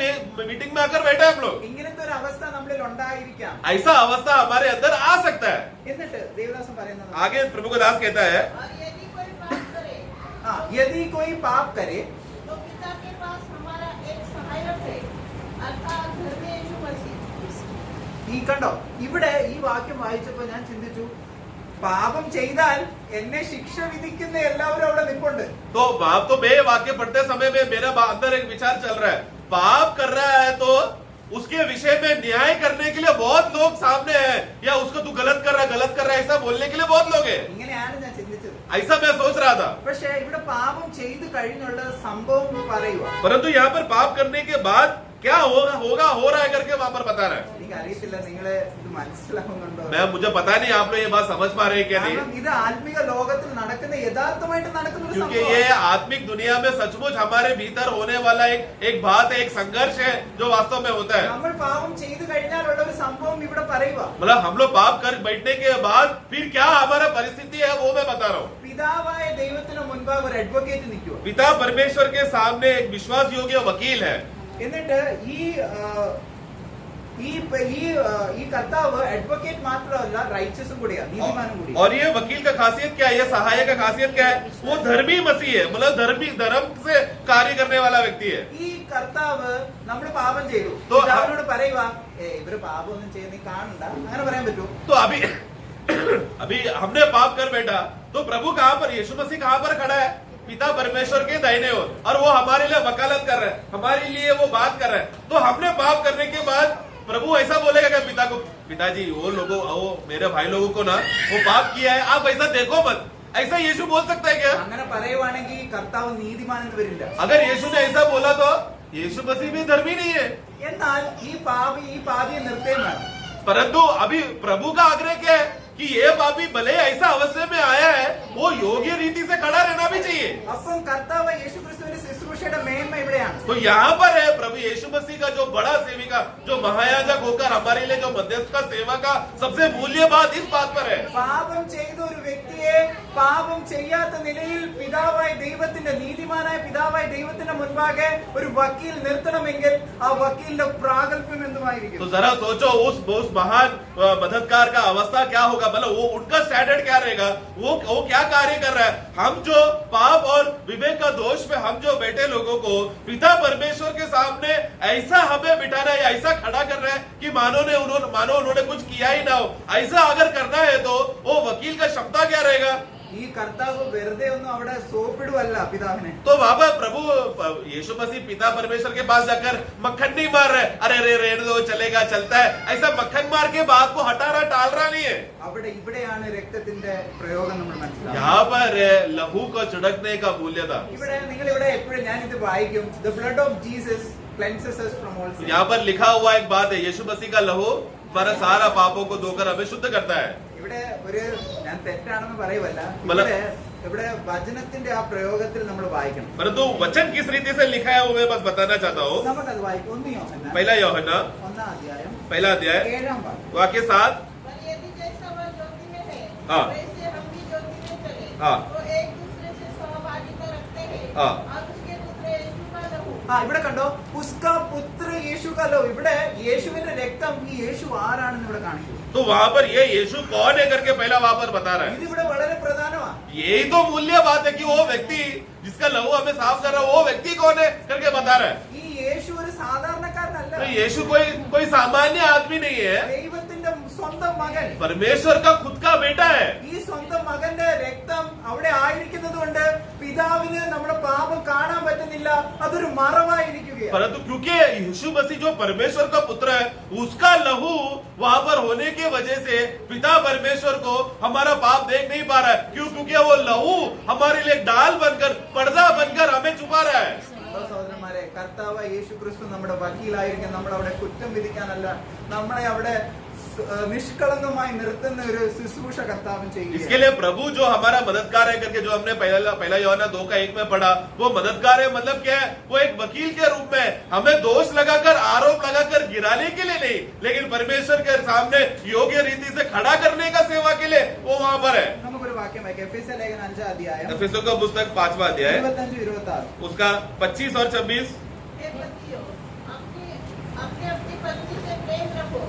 मीटिंग में आकर बैठे हम लोग. ഇങ്ങനത്തെ ഒരു അവസ്ഥ നമ്മളിൽ ഉണ്ടായിരിക്കാം. ऐसा अवस्था हमारे अंदर आ सकता है. എന്നിട്ട് ദേവദാസൻ പറയുന്നത്, आगे प्रभु का दास कहता है और यदि कोई पाप करे यदि कोई पाप करे तो पिता के पास हमारा एक सहायक है, अर्थात धर्मी यीशु मसीह. ഈ കണ്ടോ, ഇവിടെ ഈ വാക്യം വായിച്ചപ്പോ ഞാൻ ചിന്തിച്ചു, പാപം ചെയ്താൽ എന്നെ ശിക്ഷ വിധിക്കുന്ന എല്ലാവരും അവിടെ നിൽപ്പുണ്ട്. तो बाप तो मैं वाक्य पढ़ते समय में मेरा अंदर एक विचार चल रहा है. पाप कर रहा है तो उसके विषय में न्याय करने के लिए बहुत लोग सामने हैं, या उसको तू गलत कर रहा है ऐसा बोलने के लिए बहुत लोग हैं. ഇങ്ങനെയാണ് ഞാൻ ചിന്തിച്ചത്. ऐसा मैं सोच रहा था. പക്ഷെ ഇവിടെ പാപം ചെയ്തു കഴിഞ്ഞുള്ള സംഭവം പറയുക. परंतु यहाँ पर पाप करने के बाद क्या होगा हो रहा है करके वहां पर बता रहा है. എനിക്ക് അറിയത്തില്ല നിങ്ങളെ ഇത് മനസ്സിലാവുന്നുണ്ടോ. मुझे पता नहीं आप लोग ये बात समझ पा रहे हैं क्या नहीं. കാരണം ഇത് ആത്മീക ലോകത്തിൽ നടക്കുന്ന യഥാർത്ഥമായിട്ട് നടക്കുന്ന ഒരു क्योंकि സംഭവം. ये आत्मिक दुनिया में सचमुच हमारे भीतर होने वाला एक बात है, एक संघर्ष है जो वास्तव में होता है. നമ്മൾ പാപം ചെയ്തു കഴിഞ്ഞാലുള്ള ഒരു സംഭവം ഇവിടെ പറയുക. मतलब हम लोग पाप कर बैठने के बाद फिर क्या हमारा परिस्थिति है वो मैं बता रहा हूँ. പിതാവായ ദൈവത്തിന് മുൻപാകെ ഒരു അഡ്വക്കേറ്റ് നിൽക്കുക. पिता परमेश्वर के सामने एक विश्वास योग्य वकील है. എന്നിട്ട് ഈ കർത്താവ് അഡ്വക്കേറ്റ് മാത്രമല്ല, റൈച്ചസും കൂടിയാണ്, നീതിമാനും കൂടി. और ये वकील का खासियत क्या है, ये सहायक का खासियत क्या है, वो धर्मी मसीह है. मतलब धर्म से कार्य करने वाला व्यक्ति है. ഈ കർത്താവ് നമ്മൾ പാപം ചെയ്തു, तो പിതാവിനോട് പറയുക, ഇവര് പാപമൊന്നും ചെയ്യുന്ന കാണണ്ട, അങ്ങനെ പറയാൻ പറ്റൂ? तो अभी हमने पाप कर बैठा तो प्रभु कहाँ पर, यीशु मसीह कहाँ पर खड़ा है, पिता परमेश्वर के दाहिने ओर, और वो हमारे लिए वकालत कर रहे हैं, हमारे लिए वो बात कर रहे हैं. तो हमने पाप करने के बाद प्रभु ऐसा बोलेगा क्या पिता को, पिताजी वो मेरे भाई लोगों को ना वो पाप किया है, आप ऐसा देखो मत, ऐसा यीशु बोल सकता है क्या? അങ്ങനെ പറയുവാണെങ്കിൽ കർത്താവ് നീതിമാനെന്ന് വരില്ല. अगर यीशु ने ऐसा बोला तो यीशु मसीह भी धर्मी नहीं है. എന്നാൽ ഈ പാപിയെ നിർത്തേം വേണം. परंतु अभी प्रभु का आग्रह क्या है कि ये पापी भले ऐसा अवस्था में आया है, वो योग्य रीति से खड़ा रहना भी चाहिए. അപ്പം കർത്താവ് യേശുക്രിസ്തുവിന്റെ ശുശ്രൂഷയുടെ മേന്മ ഇവിടെയാണ്. तो यहाँ पर है प्रभु यीशु मसीह का जो बड़ा सेविका, जो महायाजक होकर हमारे लिए जो मध्यस्थ का सेवा का सबसे मूल्य बात इस बात पर है. പാപം ചെയ്ത ഒരു വ്യക്തിയെ പാപം ചെയ്യാത്ത നിലയിൽ പിതാവായ ദൈവത്തിന്റെ നീതിമാനായ പിതാവായ ദൈവത്തിന്റെ മുൻപാകെ ഒരു വക്കീൽ നിർത്തണമെങ്കിൽ ആ വക്കീലിന്റെ പ്രാഗൽഭ്യം എന്തുമായിരിക്കും? तो जरा सोचो उस महान मददगार का अवस्था क्या होगा, मतलब वो उनका स्टैंडर्ड क्या रहेगा, वो क्या कार्य कर रहा है. हम जो पाप और विवेक का दोष में हम जो बैठे लोगों को पिता परमेश्वर के सामने ऐसा हमें बिठाना है, ऐसा खड़ा कर रहा है कि मानो उन्होंने कुछ किया ही ना हो. ऐसा अगर करना है तो वो वकील का क्षमता क्या रहेगा? ഈ കർത്താവ് വെറുതെ ഒന്നും അവിടെ സോപ്പിടുവല്ല പിതാവിനെ. तो वहां पर प्रभु यीशु मसीह पिता परमेश्वर के पास जाकर मक्खन नहीं मार रहे, अरे रहने दो चलेगा चलता है, ऐसा मक्खन मार के बात को हटा रहा टाल रहा नहीं है. ഇവിടെയാണ് രക്തത്തിന്റെ പ്രയോഗം നമ്മൾ മനസ്സിലാക്കുന്നത്. यहाँ पर लहू को छिड़कने का मूल्य था. നിങ്ങൾ ഇവിടെ എപ്പോഴും ഞാൻ ഇത് വായിക്കും, the blood of Jesus cleanses us from all sin. यहाँ पर लिखा हुआ एक बात है, यीशु मसीह का लहू हमारा सारा पापों को धोकर हमें शुद्ध करता है. ഇവിടെ ഞാൻ തെറ്റാണെന്ന് പറയുവല്ല, मतलब- ഇവിടെ വചനത്തിന്റെ ആ പ്രയോഗത്തിൽ നമ്മൾ വായിക്കണം. परंतु वचन किस रीति से लिखा है वो मैं बस बताना चाहता हूँ. നമുക്കത് വായിക്കും. 1 യോഹന്നാൻ पहला यूहन्ना 1-ാം അധ്യായം पहला अध्याय 7-ാം വാക്യം. वाक्य 7. पर यदि जैसा वह ज्योति में है, हाँ। वैसे हम भी ज्योति में चले, हाँ। तो एक दूसरे से सहभागिता रखते हैं, हाँ। और उसके पुत्र यीशु का लहू ഇവിടെ കണ്ടോ, ഉസ്കാ പുത്ര യേശു കല്ലോ. ഇവിടെ യേശുവിന്റെ രക്തം, ഈ യേശു ആരാണെന്ന് ഇവിടെ കാണിക്കും. तो वहाँ पर ये यीशु कौन है करके पहला वहाँ पर बता रहा है. ഇതിവിടെ വളരെ പ്രധാനമാണ്. यही तो मूल्य बात है कि वो व्यक्ति जिसका लहू हमें साफ कर रहा है वो व्यक्ति कौन है करके बता रहा है. ഈ യേശു ഒരു സാധാരണക്കാരനല്ല. तो यीशु कोई सामान्य आदमी नहीं है, ദൈവത്തിന്റെ സ്വന്തം മകൻ. परमेश्वर का खुद का बेटा है. ഈ സ്വന്തം മകന്റെ രക്തം അവിടെ ആയിരിക്കുന്നത് കൊണ്ട് പിതാവിന് നമ്മുടെ പാപം കാണാൻ പറ്റുന്നില്ല, അതൊരു മറവായിരിക്കുകയാണ്. परंतु क्योंकि यीशु मसीह जो परमेश्वर का पुत्र है, उसका लहू वहाँ पर होने की वजह से पिता परमेश्वर को हमारा पाप देख नहीं पा रहा है. क्यों? क्योंकि वो लहू हमारे लिए डाल बनकर, पर्दा बनकर हमें छुपा रहा है. സഹോദരന്മാരെ, കർത്താവ് യേശു ക്രിസ്തു നമ്മുടെ വക്കീലായിരിക്കും. നമ്മൾ അവിടെ കുറ്റം വിധിക്കാനല്ല, നമ്മളെ അവിടെ निष्कलंकമായി നിർത്തുന്ന ഒരു ശുശ്രൂഷ കർത്താവ് ചെയ്യുക. इसके लिए प्रभु जो हमारा मददगार है करके जो हमने पहला यूहन्ना 2:1 में पढ़ा, वो मददगार है मतलब क्या है? वो एक वकील के रूप में हमें दोष लगाकर, आरोप लगाकर गिराने के लिए नहीं, लेकिन परमेश्वर के सामने योग्य रीति से खड़ा करने का सेवा के लिए वो वहाँ पर है. നമുക്കൊരു വാക്യം വായിക്കാം. എഫേസ്യ ലേഖനം 5-ാം അധ്യായം एफेसियों का पुस्तक 5वां अध्याय 25-26. उसका 25 और 26. हे पतियों, अपने अपनी पत्नी से प्रेम रखो,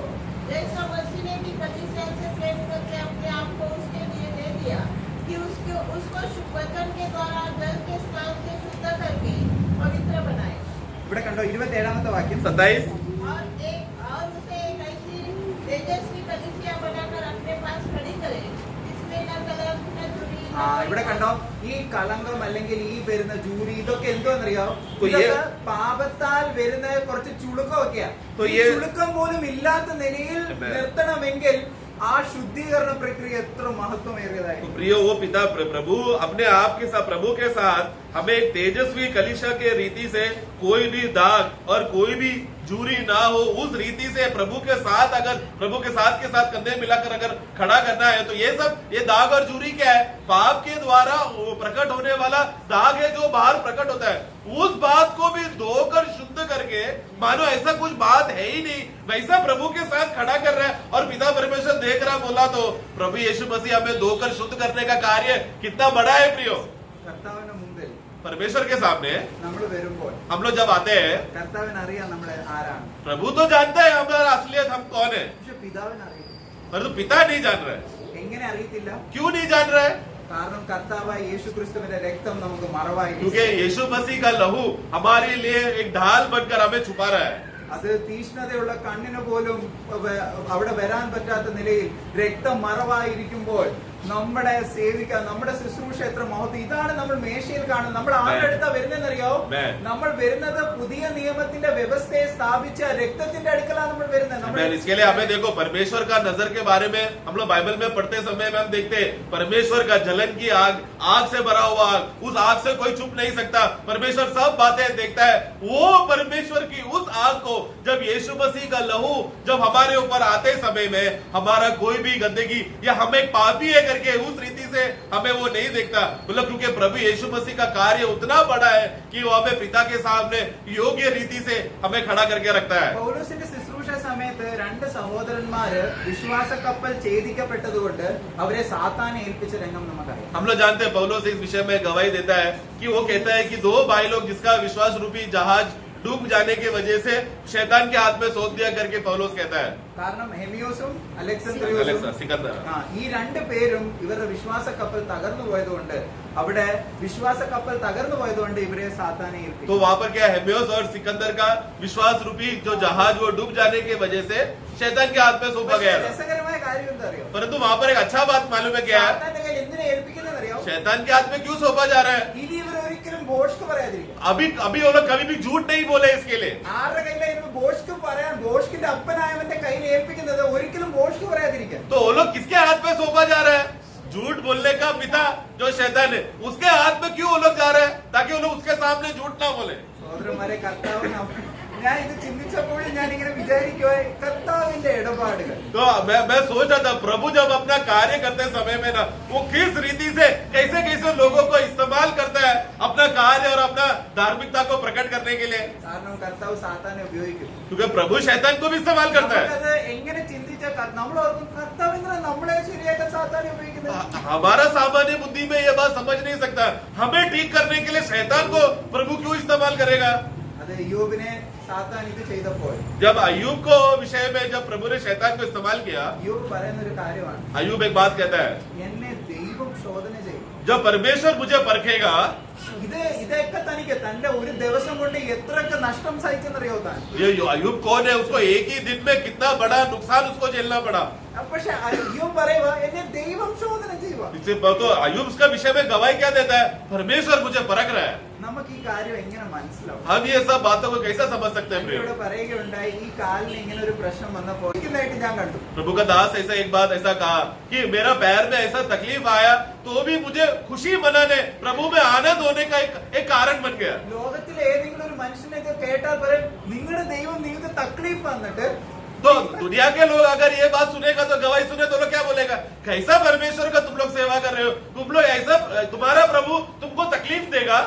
जैसा मसीह ने भी कलीसिया से प्रेम करके अपने आप को उसके लिए दे दिया, कि उसको वचन के द्वारा जल के स्नान से शुद्ध करके पवित्र बनाए. ഇവിടെ कണ്ടോ 27-ാമത്തെ വാക്യം. 27. और उसे एक ऐसी तेजस्वी कलीसिया बनाकर अपने पास खड़ी करे, जिसमें न कलंक न त्रुटि न ഇവിടെ കണ്ടോ, ഈ കളങ്കം അല്ലെങ്കിൽ ഈ വരുന്ന ജൂരി ഇതൊക്കെ എന്തോന്നറിയോ? तो ये- ഇതൊക്കെ പാപത്താൽ വരുന്ന കുറച്ച് ചുളുക്കമൊക്കെയാ. तो ഈ ये- ചുളുക്കം പോലും ഇല്ലാത്ത നിലയിൽ Amen. നിർത്തണമെങ്കിൽ ആ ശുദ്ധീകരണ പ്രക്രിയ എത്ര മഹത്വമേറിയതായിരുന്നു. तो प्रियो वो पिता प्रभु अपने आप के साथ, प्रभु के साथ हमें एक तेजस्वी कलिशा के रीति से कोई भी दाग और कोई भी जूरी ना हो, उस रीति से प्रभु के साथ अगर प्रभु के साथ कंधे मिलाकर अगर खड़ा करना है, तो ये दाग और जूरी क्या है? पाप के द्वारा प्रकट होने वाला दाग है जो बाहर प्रकट होता है. उस बात को भी धोकर शुद्ध करके, मानो ऐसा कुछ बात है ही नहीं, वैसा प्रभु के साथ खड़ा कर रहा है. और पिता परमेश्वर देख रहा बोला तो प्रभु यीशु मसीह हमें धोकर शुद्ध करने का कार्य कितना बड़ा है प्रियो. കർത്താവിന്റെ മുമ്പിൽ परमेश्वर के सामने നമ്മൾ വരുമ്പോൾ हम लोग जब आते हैं, കർത്താവിന് അറിയാം നമ്മളെ ആരാണ്. प्रभु तो जानता है हमारा असलियत हम कौन है, പക്ഷെ പിതാവിന് അറിയില്ല. परंतु पिता नहीं जान रहा है. എങ്ങനെ അറിയത്തില്ല? क्यों नहीं जान रहा है? കാരണം കർത്താവായ യേശു ക്രിസ്തുവിന്റെ രക്തം നമുക്ക് മറവായി. क्योंकि यीशु मसीह का लहू हमारे लिए एक ढाल बनकर हमें छुपा रहा है. അത് തീഷ്ണതയുള്ള കണ്ണിന് പോലും അവിടെ വരാൻ പറ്റാത്ത നിലയിൽ രക്തം മറവായിരിക്കുമ്പോൾ നമ്മുടെ സേവിക്കാൻ, നമ്മുടെ ശുശ്രൂഷ എത്ര മഹത്വം. ഇതാണ് നമ്മൾ മേശയിൽ കാണുന്നത്. നമ്മൾ ആരുടെ അടുത്താ വരുന്നതെന്നറിയോ? നമ്മൾ വരുന്നത് പുതിയ നിയമത്തിന്റെ വ്യവസ്ഥയെ സ്ഥാപിച്ച രക്തത്തിന്റെ അടുക്കലാണ് നമ്മൾ വരുന്നത്. इसके लिए हमें देखो, परमेश्वर का नजर के बारे में हम लोग बाइबल में पढ़ते समय में हम देखते हैं, परमेश्वर का जलन की आग, आग से भरा हुआ आग, उस आग से कोई छुप नहीं सकता. परमेश्वर सब बातें देखता है. वो परमेश्वर की उस आग को जब यीशु मसीह का लहू जब हमारे ऊपर आते समय में हमारा कोई भी गंदगी या हम एक पापी है करके उस रीति से हमें वो नहीं देखता. मतलब क्योंकि प्रभु यीशु मसीह का कार्य उतना बड़ा है कि वो हमें पिता के सामने योग्य रीति से हमें खड़ा करके रखता है. പൗലോസിന്റെ ശുശ്രൂഷ സമയത്ത് രണ്ട് സഹോദരന്മാര് വിശ്വാസ കപ്പൽ ഛേദിക്കപ്പെട്ടതുകൊണ്ട് അവരെ സാത്താനെ ഏൽപ്പിച്ച രംഗം നമുക്കറിയാം. हम लोग जानते हैं पौलुस इस विषय में गवाही देता है कि वो कहता है कि दो भाई लोग जिसका विश्वास रूपी जहाज डूब जाने की वजह से शैतान के हाथ में सौंप दिया करके पौलुस कहता है. കാരണം ഹെമിയോസും അലക്സാന്ദ്രിയോസും सिकंदर, ഈ രണ്ടു പേരും ഇവരുടെ വിശ്വാസ കപ്പൽ തകർന്നു പോയതുകൊണ്ട്, അവിടെ വിശ്വാസ കപ്പൽ തകർന്നു പോയതുകൊണ്ട് ഇവരെ സാത്താനെ ഏൽപ്പിച്ചു. तो वहाँ पर क्या हेमियोस और सिकंदर का विश्वास रूपी जो जहाज वो डूब जाने की वजह से शैतान के हाथ में सौंपा गया था. രസകരമായ കാര്യം എന്താ അറിയോ? परंतु वहाँ पर एक अच्छा बात मालूम है क्या है? സാത്താന്റെ കയ്യിൽ എന്തിനെ ഏൽപ്പിക്കുന്നത് അറിയോ? शैतान के हाथ में क्यों सौंपा जा रहा है? ഇനി ഇവർ ഒരിക്കലും ബോഷ്ക്ക് പറയാതിരിക്കും. अभी वो लोग कभी भी झूठ नहीं बोले इसके लिए. ആരുടെ കയ്യിലായിരുന്നു ബോഷ്ക്ക് പറയാൻ? ബോഷ്കിന്റെ അപ്പനായവന്റെ കയ്യിൽ ഏൽപ്പിക്കുന്നത് ഒരിക്കലും ബോഷ്ക്ക് പറയാതിരിക്കാൻ. तो वो लोग किसके हाथ में सौंपा जा रहा है? झूठ बोलने का पिता जो शैतान है उसके हाथ में क्यों वो लोग जा रहे हैं? ताकि वो लोग उसके सामने झूठ ना बोले. സഹോദരന്മാരെ, കർത്താവ് ഞാൻ ഇത് ചിന്തിച്ചപ്പോഴും ഞാൻ ഇങ്ങനെ വിചാരിക്കുവാ, കർത്താവിന്റെ ഇടപാടുകൾ. तो मैं सोच रहा था प्रभु जब अपना कार्य करते समय में ना वो किस रीति से कैसे कैसे लोगों को इस्तेमाल करता है अपना कार्य और अपना धार्मिकता को प्रकट करने के लिए. കാരണം കർത്താവ് സാത്താനെ ഉപയോഗിക്കും. क्योंकि प्रभु शैतान को भी इस्तेमाल करता है. നമുക്കത് എങ്ങനെ ചിന്തിച്ചാൽ നമ്മൾ ഓർക്കും, കർത്താവ് എന്തിനാ നമ്മളെ ശരിയാക്കാൻ സാത്താനെ ഉപയോഗിക്കുന്നത്? हमारा सामान्य बुद्धि में ये बात समझ नहीं सकता, हमें ठीक करने के लिए शैतान को प्रभु क्यों इस्तेमाल करेगा? അത് യോബിനെ സാത്താൻ ഇത് ചെയ്തപ്പോൾ जब अय्यूब को विषय में जब प्रभु ने शैतान को इस्तेमाल किया, യോബ് പറയുന്ന ഒരു കാര്യമാണ്, अय्यूब एक बात कहता है, എന്നെ ദൈവം ശോധന ചെയ്യും. जब परमेश्वर मुझे परखेगा. ഇതൊക്കെ തനിക്ക് തന്റെ ഒരു ദിവസം കൊണ്ട് എത്രയൊക്കെ നഷ്ടം സഹിച്ചെന്നറിയോ താൻ? ये अय्यूब कौन है? उसको एक ही दिन में कितना बड़ा नुकसान उसको झेलना पड़ा. പക്ഷെ യോബ് പറയുക, എന്നെ ദൈവം ശോധന ചെയ്യുക. इससे तो अय्यूब उसका विषय में गवाही क्या देता है? परमेश्वर मुझे परख रहा है. നമുക്ക് ഈ കാര്യം എങ്ങനെ മനസ്സിലാവും? हम ये सब बातों को कैसे समझ सकते हैं? प्रिय ഇവിടെ പറയുകയുണ്ടായി, ഈ കാലിന് ഇങ്ങനെ ഒരു പ്രശ്നം വന്നപ്പോൾ ഇരിക്കുന്നതായിട്ട് ഞാൻ കണ്ടു. प्रभु का दास ऐसा एक बात ऐसा कहा कि मेरा पैर में ऐसा तकलीफ आया तो भी मुझे खुशी मनाने, प्रभु में आनंद होने का एक कारण बन गया. ലോകത്തിലെ ഏതെങ്കിലും ഒരു മനുഷ്യനെ ഇത് കേട്ടാൽ പറയും, നിങ്ങളുടെ ദൈവം നിങ്ങൾക്ക് തക്ലീഫ് വന്നിട്ട്. तो दुनिया के लोग अगर ये बात सुनेगा तो गवाही सुने तो लोग क्या बोलेगा? कैसा परमेश्वर का तुम लोग सेवा कर रहे हो? तुम लोग ऐसा, तुम्हारा प्रभु तुमको तकलीफ देगा.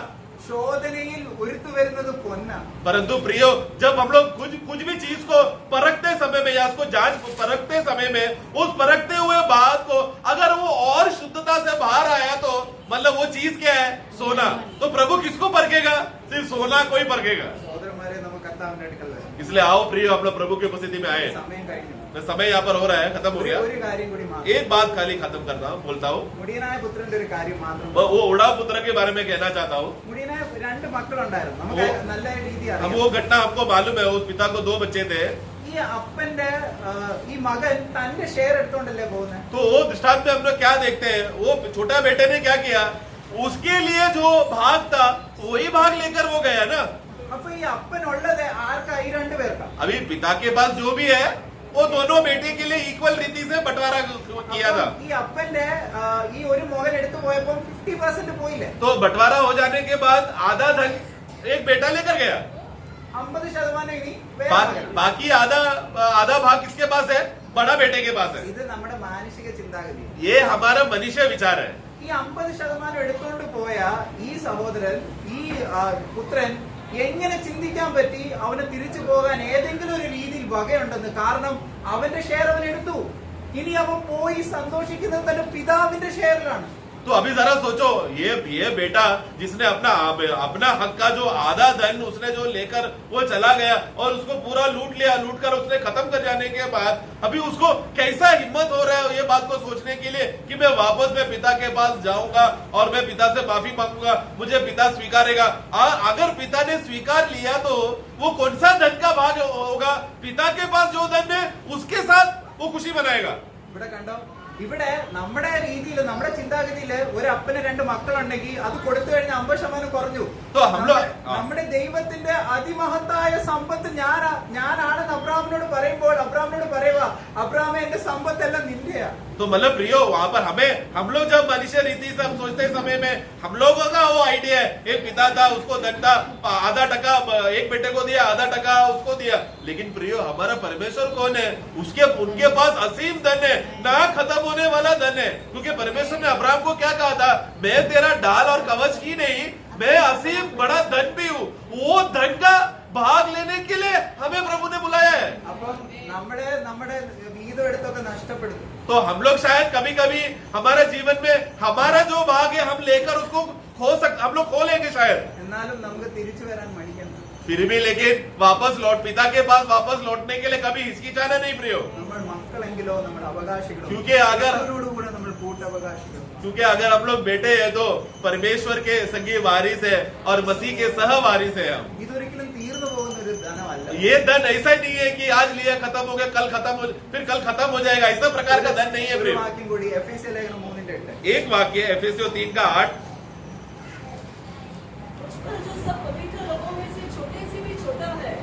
ശോധനയിൽ ഉരുത്തു വരുന്നത് പൊന്നാണ്. परंतु प्रियो, जब हम लोग कुछ भी चीज को परखते समय में या उसको जांच परखते समय में उस परखते हुए बात को अगर वो और शुद्धता से बाहर आया तो मतलब वो चीज क्या है? सोना. तो प्रभु किसको परखेगा? सिर्फ सोना को ही परखेगा. സഹോദരന്മാരെ, നമുക്ക് കർത്താവിന്റെ അടുക്കൽ വരാം. इसलिए आओ प्रियो, हम लोग प्रभु की उपस्थिति में आए. സമയം കഴിഞ്ഞു. समय यहाँ पर हो रहा है, खत्म हो गया. ഒരു കാര്യം കൂടി മാത്രം. एक बात खाली खत्म करता हूँ, बोलता हूँ. മുടിയനായ പുത്രന്റെ ഒരു കാര്യം മാത്രം. वो उड़ा पुत्र के बारे में कहना चाहता हूँ. മുടിയനായ രണ്ട് മക്കളുണ്ടായിരുന്നു. നമുക്ക് നല്ല രീതി अब അറിയാം. वो घटना हमको मालूम है. उस पिता को 2 बच्चे थे. ഈ അപ്പന്റെ ഈ മകൻ തന്റെ ഷെയർ എടുത്തോണ്ടല്ലേ പോകുന്നത്? तो वो दृष्टांत में हम लोग क्या देखते हैं? वो छोटा बेटे ने क्या किया? उसके लिए जो भाग था वही भाग लेकर वो गया ना. അപ്പൊ ഈ അപ്പനുള്ളത് ആർക്കാ? ഈ രണ്ടുപേർക്കാ. अभी पिता के पास जो भी है वो दोनों बेटे के लिए इक्वल रीति से बंटवारा किया था. ഈ അപ്പന്റെ ഈ ഒരു മകൻ എടുത്തു പോയപ്പോ 50% പോയില്ലേ? तो बंटवारा हो जाने के बाद आधा धन एक बेटा लेकर गया. 50% ഇനി വേറെ മകൻ. बाकी आधा भाग किसके पास है? बड़ा बेटे के पास है. ഇത് നമ്മുടെ മാനസിക ചിന്താഗതി. ये हमारा मनुष्य विचार है. ഈ 50% എടുത്തോണ്ട് പോയ ഈ സഹോദരൻ, ഈ പുത്രൻ എങ്ങനെ ചിന്തിക്കാൻ പറ്റി അവന് തിരിച്ചു പോകാൻ ഏതെങ്കിലും ഒരു രീതിയിൽ വകയുണ്ടെന്ന്? കാരണം അവന്റെ ഷെയർ അവൻ എടുത്തു. ഇനി അവൻ പോയി സന്തോഷിക്കുന്നത് തന്റെ പിതാവിന്റെ ഷെയറിലാണ്. तो अभी जरा सोचो, ये बेटा जिसने अपना हक का जो आधा धन उसने जो लेकर वो चला गया और उसको पूरा लूट लिया, लूट कर उसने खत्म कर जाने के बाद अभी उसको कैसा हिम्मत हो रहा है ये बात को सोचने के लिए कि मैं वापस मैं पिता के पास जाऊंगा और मैं पिता से माफी मांगूंगा, मुझे पिता स्वीकारेगा. और अगर पिता ने स्वीकार लिया तो वो कौन सा धन का भाग होगा? पिता के पास जो धन है उसके साथ वो खुशी मनाएगा. ഇവിടെ കണ്ടോ, ഇവിടെ നമ്മുടെ രീതിയിൽ നമ്മുടെ ചിന്താഗതിയിൽ ഒരു അപ്പന് 2 മക്കളുണ്ടെങ്കിൽ അത് കൊടുത്തു കഴിഞ്ഞാൽ 50% കുറഞ്ഞു. നമ്മുടെ ദൈവത്തിന്റെ അതിമഹത്തായ സമ്പത്ത് ഞാനാണെന്ന് അബ്രാമിനോട് പറയുമ്പോൾ അബ്രാമിനോട് പറയുക, അബ്രാമേ എന്റെ സമ്പത്തെല്ലാം നിന്റെയാ. तो मतलब प्रियो वहां पर हम लोग जब मनुष्य रीति से हम सोचते समय में हम लोगों का वो आइडिया है, एक पिता था उसको धन था, आधा टका एक बेटे को दिया, आधा टका उसको दिया. लेकिन प्रियो हमारा परमेश्वर कौन है? उनके पास असीम धन है, ना खत्म होने वाला धन है. क्योंकि परमेश्वर ने अब्राहम को क्या कहा था? मैं तेरा ढाल और कवच की नहीं, मैं असीम बड़ा धन भी हूँ. वो धन का भाग लेने के लिए हमें प्रभु ने बुलाया है. അപ്പം നമ്മുടെ വീതം എടുത്തൊക്കെ നഷ്ടപ്പെടും. तो हम लोग शायद कभी कभी हमारे जीवन में हमारा जो भाग है हम लेकर उसको हम लोग खो लेंगे शायद. എന്നാലും നമുക്ക് തിരിച്ചു വരാൻ മടിക്കണ്ട. फिर भी लेकिन पिता के पास वापस लौटने के लिए कभी हिचकिचाना नहीं प्रियो. നമ്മൾ മക്കളെങ്കിലോ നമ്മുടെ അവകാശികളോ क्योंकि കൂടെ നമ്മൾ കൂട്ടവകാശികൾ. क्योंकि अगर हम लोग बेटे हैं तो परमेश्वर के संगी वारिस है और मसीह के सह वारिस है हम. ഇതൊരിക്കലും തീർന്നു പോകുന്ന ഒരു ധനമല്ല. ये धन ऐसा ही नहीं है कि आज लिया खत्म हो गया फिर कल खत्म हो जाएगा. ऐसा प्रकार का धन नहीं है ഒരു प्रियो. വാക്യം കൂടി എഫേസ്യ ലേഖനം 3:8. एक वाक्य एफेसियों 3:8. पर जो सब पवित्र लोगों में से छोटे से भी छोटा है,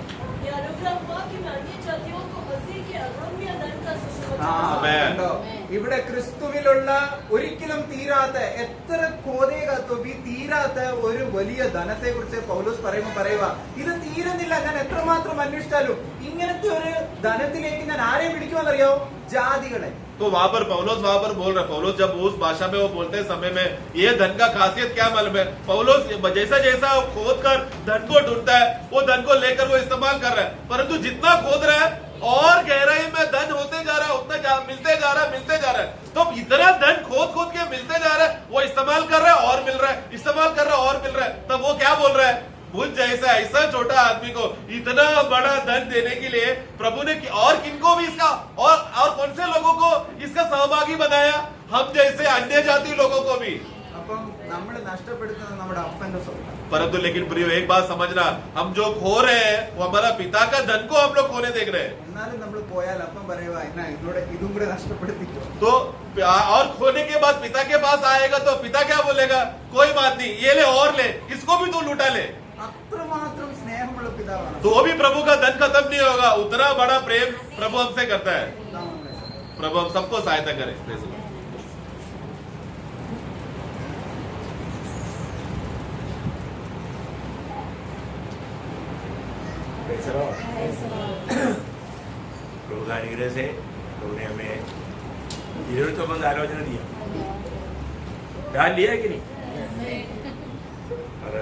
ये अनुग्रह हुआ कि मैं अन्य जातियों को मसीह के अगम्य धन का सुसमाचार കണ്ടോ? ഇവിടെ ക്രിസ്തുവിലുള്ള ഒരിക്കലും തീരാത്ത എത്ര കോതേകത്വി തീരാത്ത ഒരു വലിയ ധനത്തെ കുറിച്ച് പൗലോസ് പറയുക, ഇത് തീരുന്നില്ല. ഞാൻ എത്രമാത്രം അന്വേഷിച്ചാലും ഇങ്ങനത്തെ ഒരു ധനത്തിലേക്ക് ഞാൻ ആരെയും പിടിക്കുമെന്നറിയോ? ജാതികളെ. तो वहां पर पौलुस बोल रहे. पौलुस जब उस भाषा में वो बोलते समय में ये धन का खासियत क्या मालूम है? पौलुस जैसा जैसा वो खोद कर धन को ढूंढता है, वो धन को लेकर वो इस्तेमाल कर रहा है. परंतु जितना खोद रहा है और गहराई में धन होते जा रहा है, उतना मिलते जा रहा है. तो इतना धन खोद के मिलते जा रहा है, वो इस्तेमाल कर रहा है और मिल रहा है, इस्तेमाल कर रहा है और मिल रहा है. तब वो क्या बोल रहा है? मुझ जैसा ऐसा छोटा आदमी को इतना बड़ा धन देने के लिए प्रभु ने और किनको भी इसका और कौन से लोगों को इसका सहभागी बनाया? हम जैसे अन्य जाति लोगों को भी. അപ്പം നമ്മൾ നഷ്ടപ്പെടുത്തുന്നത് നമ്മുടെ അപ്പന്റെ സ്വന്തം. परंतु लेकिन प्रियो एक बात समझना, हम जो खो रहे हैं वो हमारा पिता का धन को हम लोग खोने देख रहे हैं. എന്നാലും നമ്മൾ പോയാൽ അപ്പം പറയുക എന്നാ ഇതും കൂടെ നഷ്ടപ്പെടുത്തിക്കോ. तो और खोने के बाद पिता के पास आएगा तो पिता क्या बोलेगा? कोई बात नहीं, ये ले और ले, इसको भी तू लूटा ले. അത്രമാത്രം സ്നേഹമുള്ള പിതാവാണ്. तो भी प्रभु का धन खत्म नहीं होगा. उतना बड़ा प्रेम प्रभु हमसे करता है. प्रभु हम सबको सहायता करे. प्रभु का अनुग्रह से प्रभु ने हमें जरूरतमंद आलोचना दिया. दाल लिया है कि नहीं? और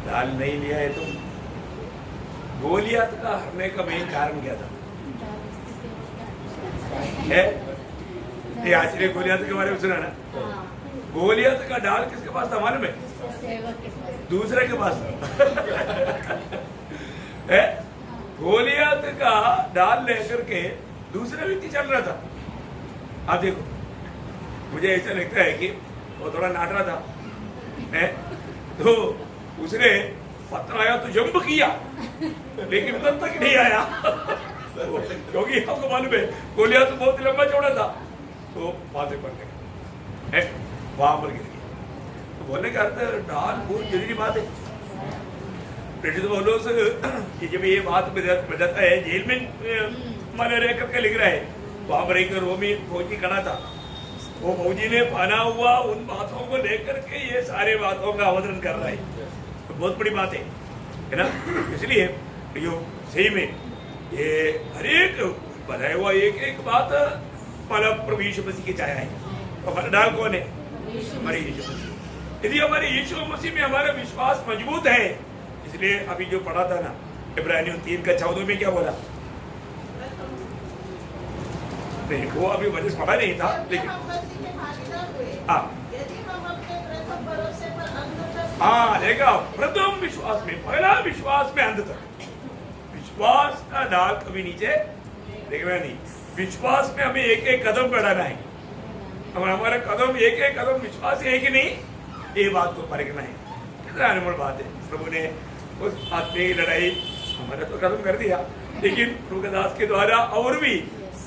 दाल नहीं लिया है तो गोलियत का हरने का मेन कारण क्या था? है ये आश्चर्य गोलियत के बारे में सुना ना? गोलियत का डाल किसके पास था मालूम है? दूसरे के पास है. गोलियत का डाल लेकर के दूसरा व्यक्ति चल रहा था. आप देखो, मुझे ऐसा लगता है कि वो थोड़ा नाट रहा था है? तो उसने पत्थर आया तो जंप किया, लेकिन तब तक नहीं आया क्योंकि आपको मालूम है गोलियत तो बहुत लंबा चौड़ा था. तो वहां से पड़ गया, वहां पर गिर गया. तो बोलने का अर्थ डाल बहुत जरूरी बात है. पौलुस जब ये बात बताता है, जेल में मैंने रह करके लिख रहा है, वहां पर एक रोमी फौजी खड़ा था. वो फौजी ने पाना हुआ उन बातों को लेकर के ये सारे बातों का अवतरण कर रहा है. तो बहुत बड़ी बात है ना? इसलिए जो सही में ये हर एक बताया हुआ एक बात मतलब प्रभु यीशु मसीह की छाया है. तो हमारा डाल कौन है? हमारे यीशु मसीह. यदि हमारे यीशु मसीह में हमारा विश्वास मजबूत है, इसलिए अभी जो पढ़ा था ना इब्रानियों 3:14 में क्या बोला? नहीं, वो अभी वजह पढ़ा नहीं था, लेकिन हाँ देखा, प्रथम विश्वास में, पहला विश्वास में अंत तक. विश्वास का डाल कभी नीचे देखना नहीं. विश्वास में हमें एक एक कदम बढ़ाना है. हमारा कदम एक एक कदम विश्वास है कि नहीं, ये बात को परखना है. कितना अनमोल बात है. प्रभु ने उस आत्मीय लड़ाई हमारा तो खत्म कर दिया, लेकिन प्रभु दास के द्वारा और भी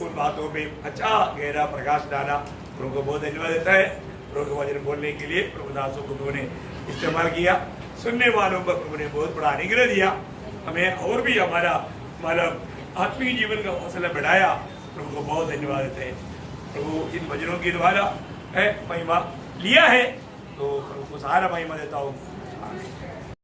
उन बातों में अच्छा गहरा प्रकाश डाला. प्रभु को बहुत धन्यवाद देता है। प्रभु का वचन बोलने के लिए प्रभु दासों को प्रभु ने इस्तेमाल किया, सुनने वालों पर प्रभु ने बहुत बड़ा अनुग्रह दिया, हमें और भी हमारा मतलब आत्मिक जीवन का हौसला बढ़ाया। प्रभु को बहुत धन्यवाद देते हैं। प्रभु इन वचनों के द्वारा महिमा लिया है, तो प्रभु को सारा महिमा देता हूँ।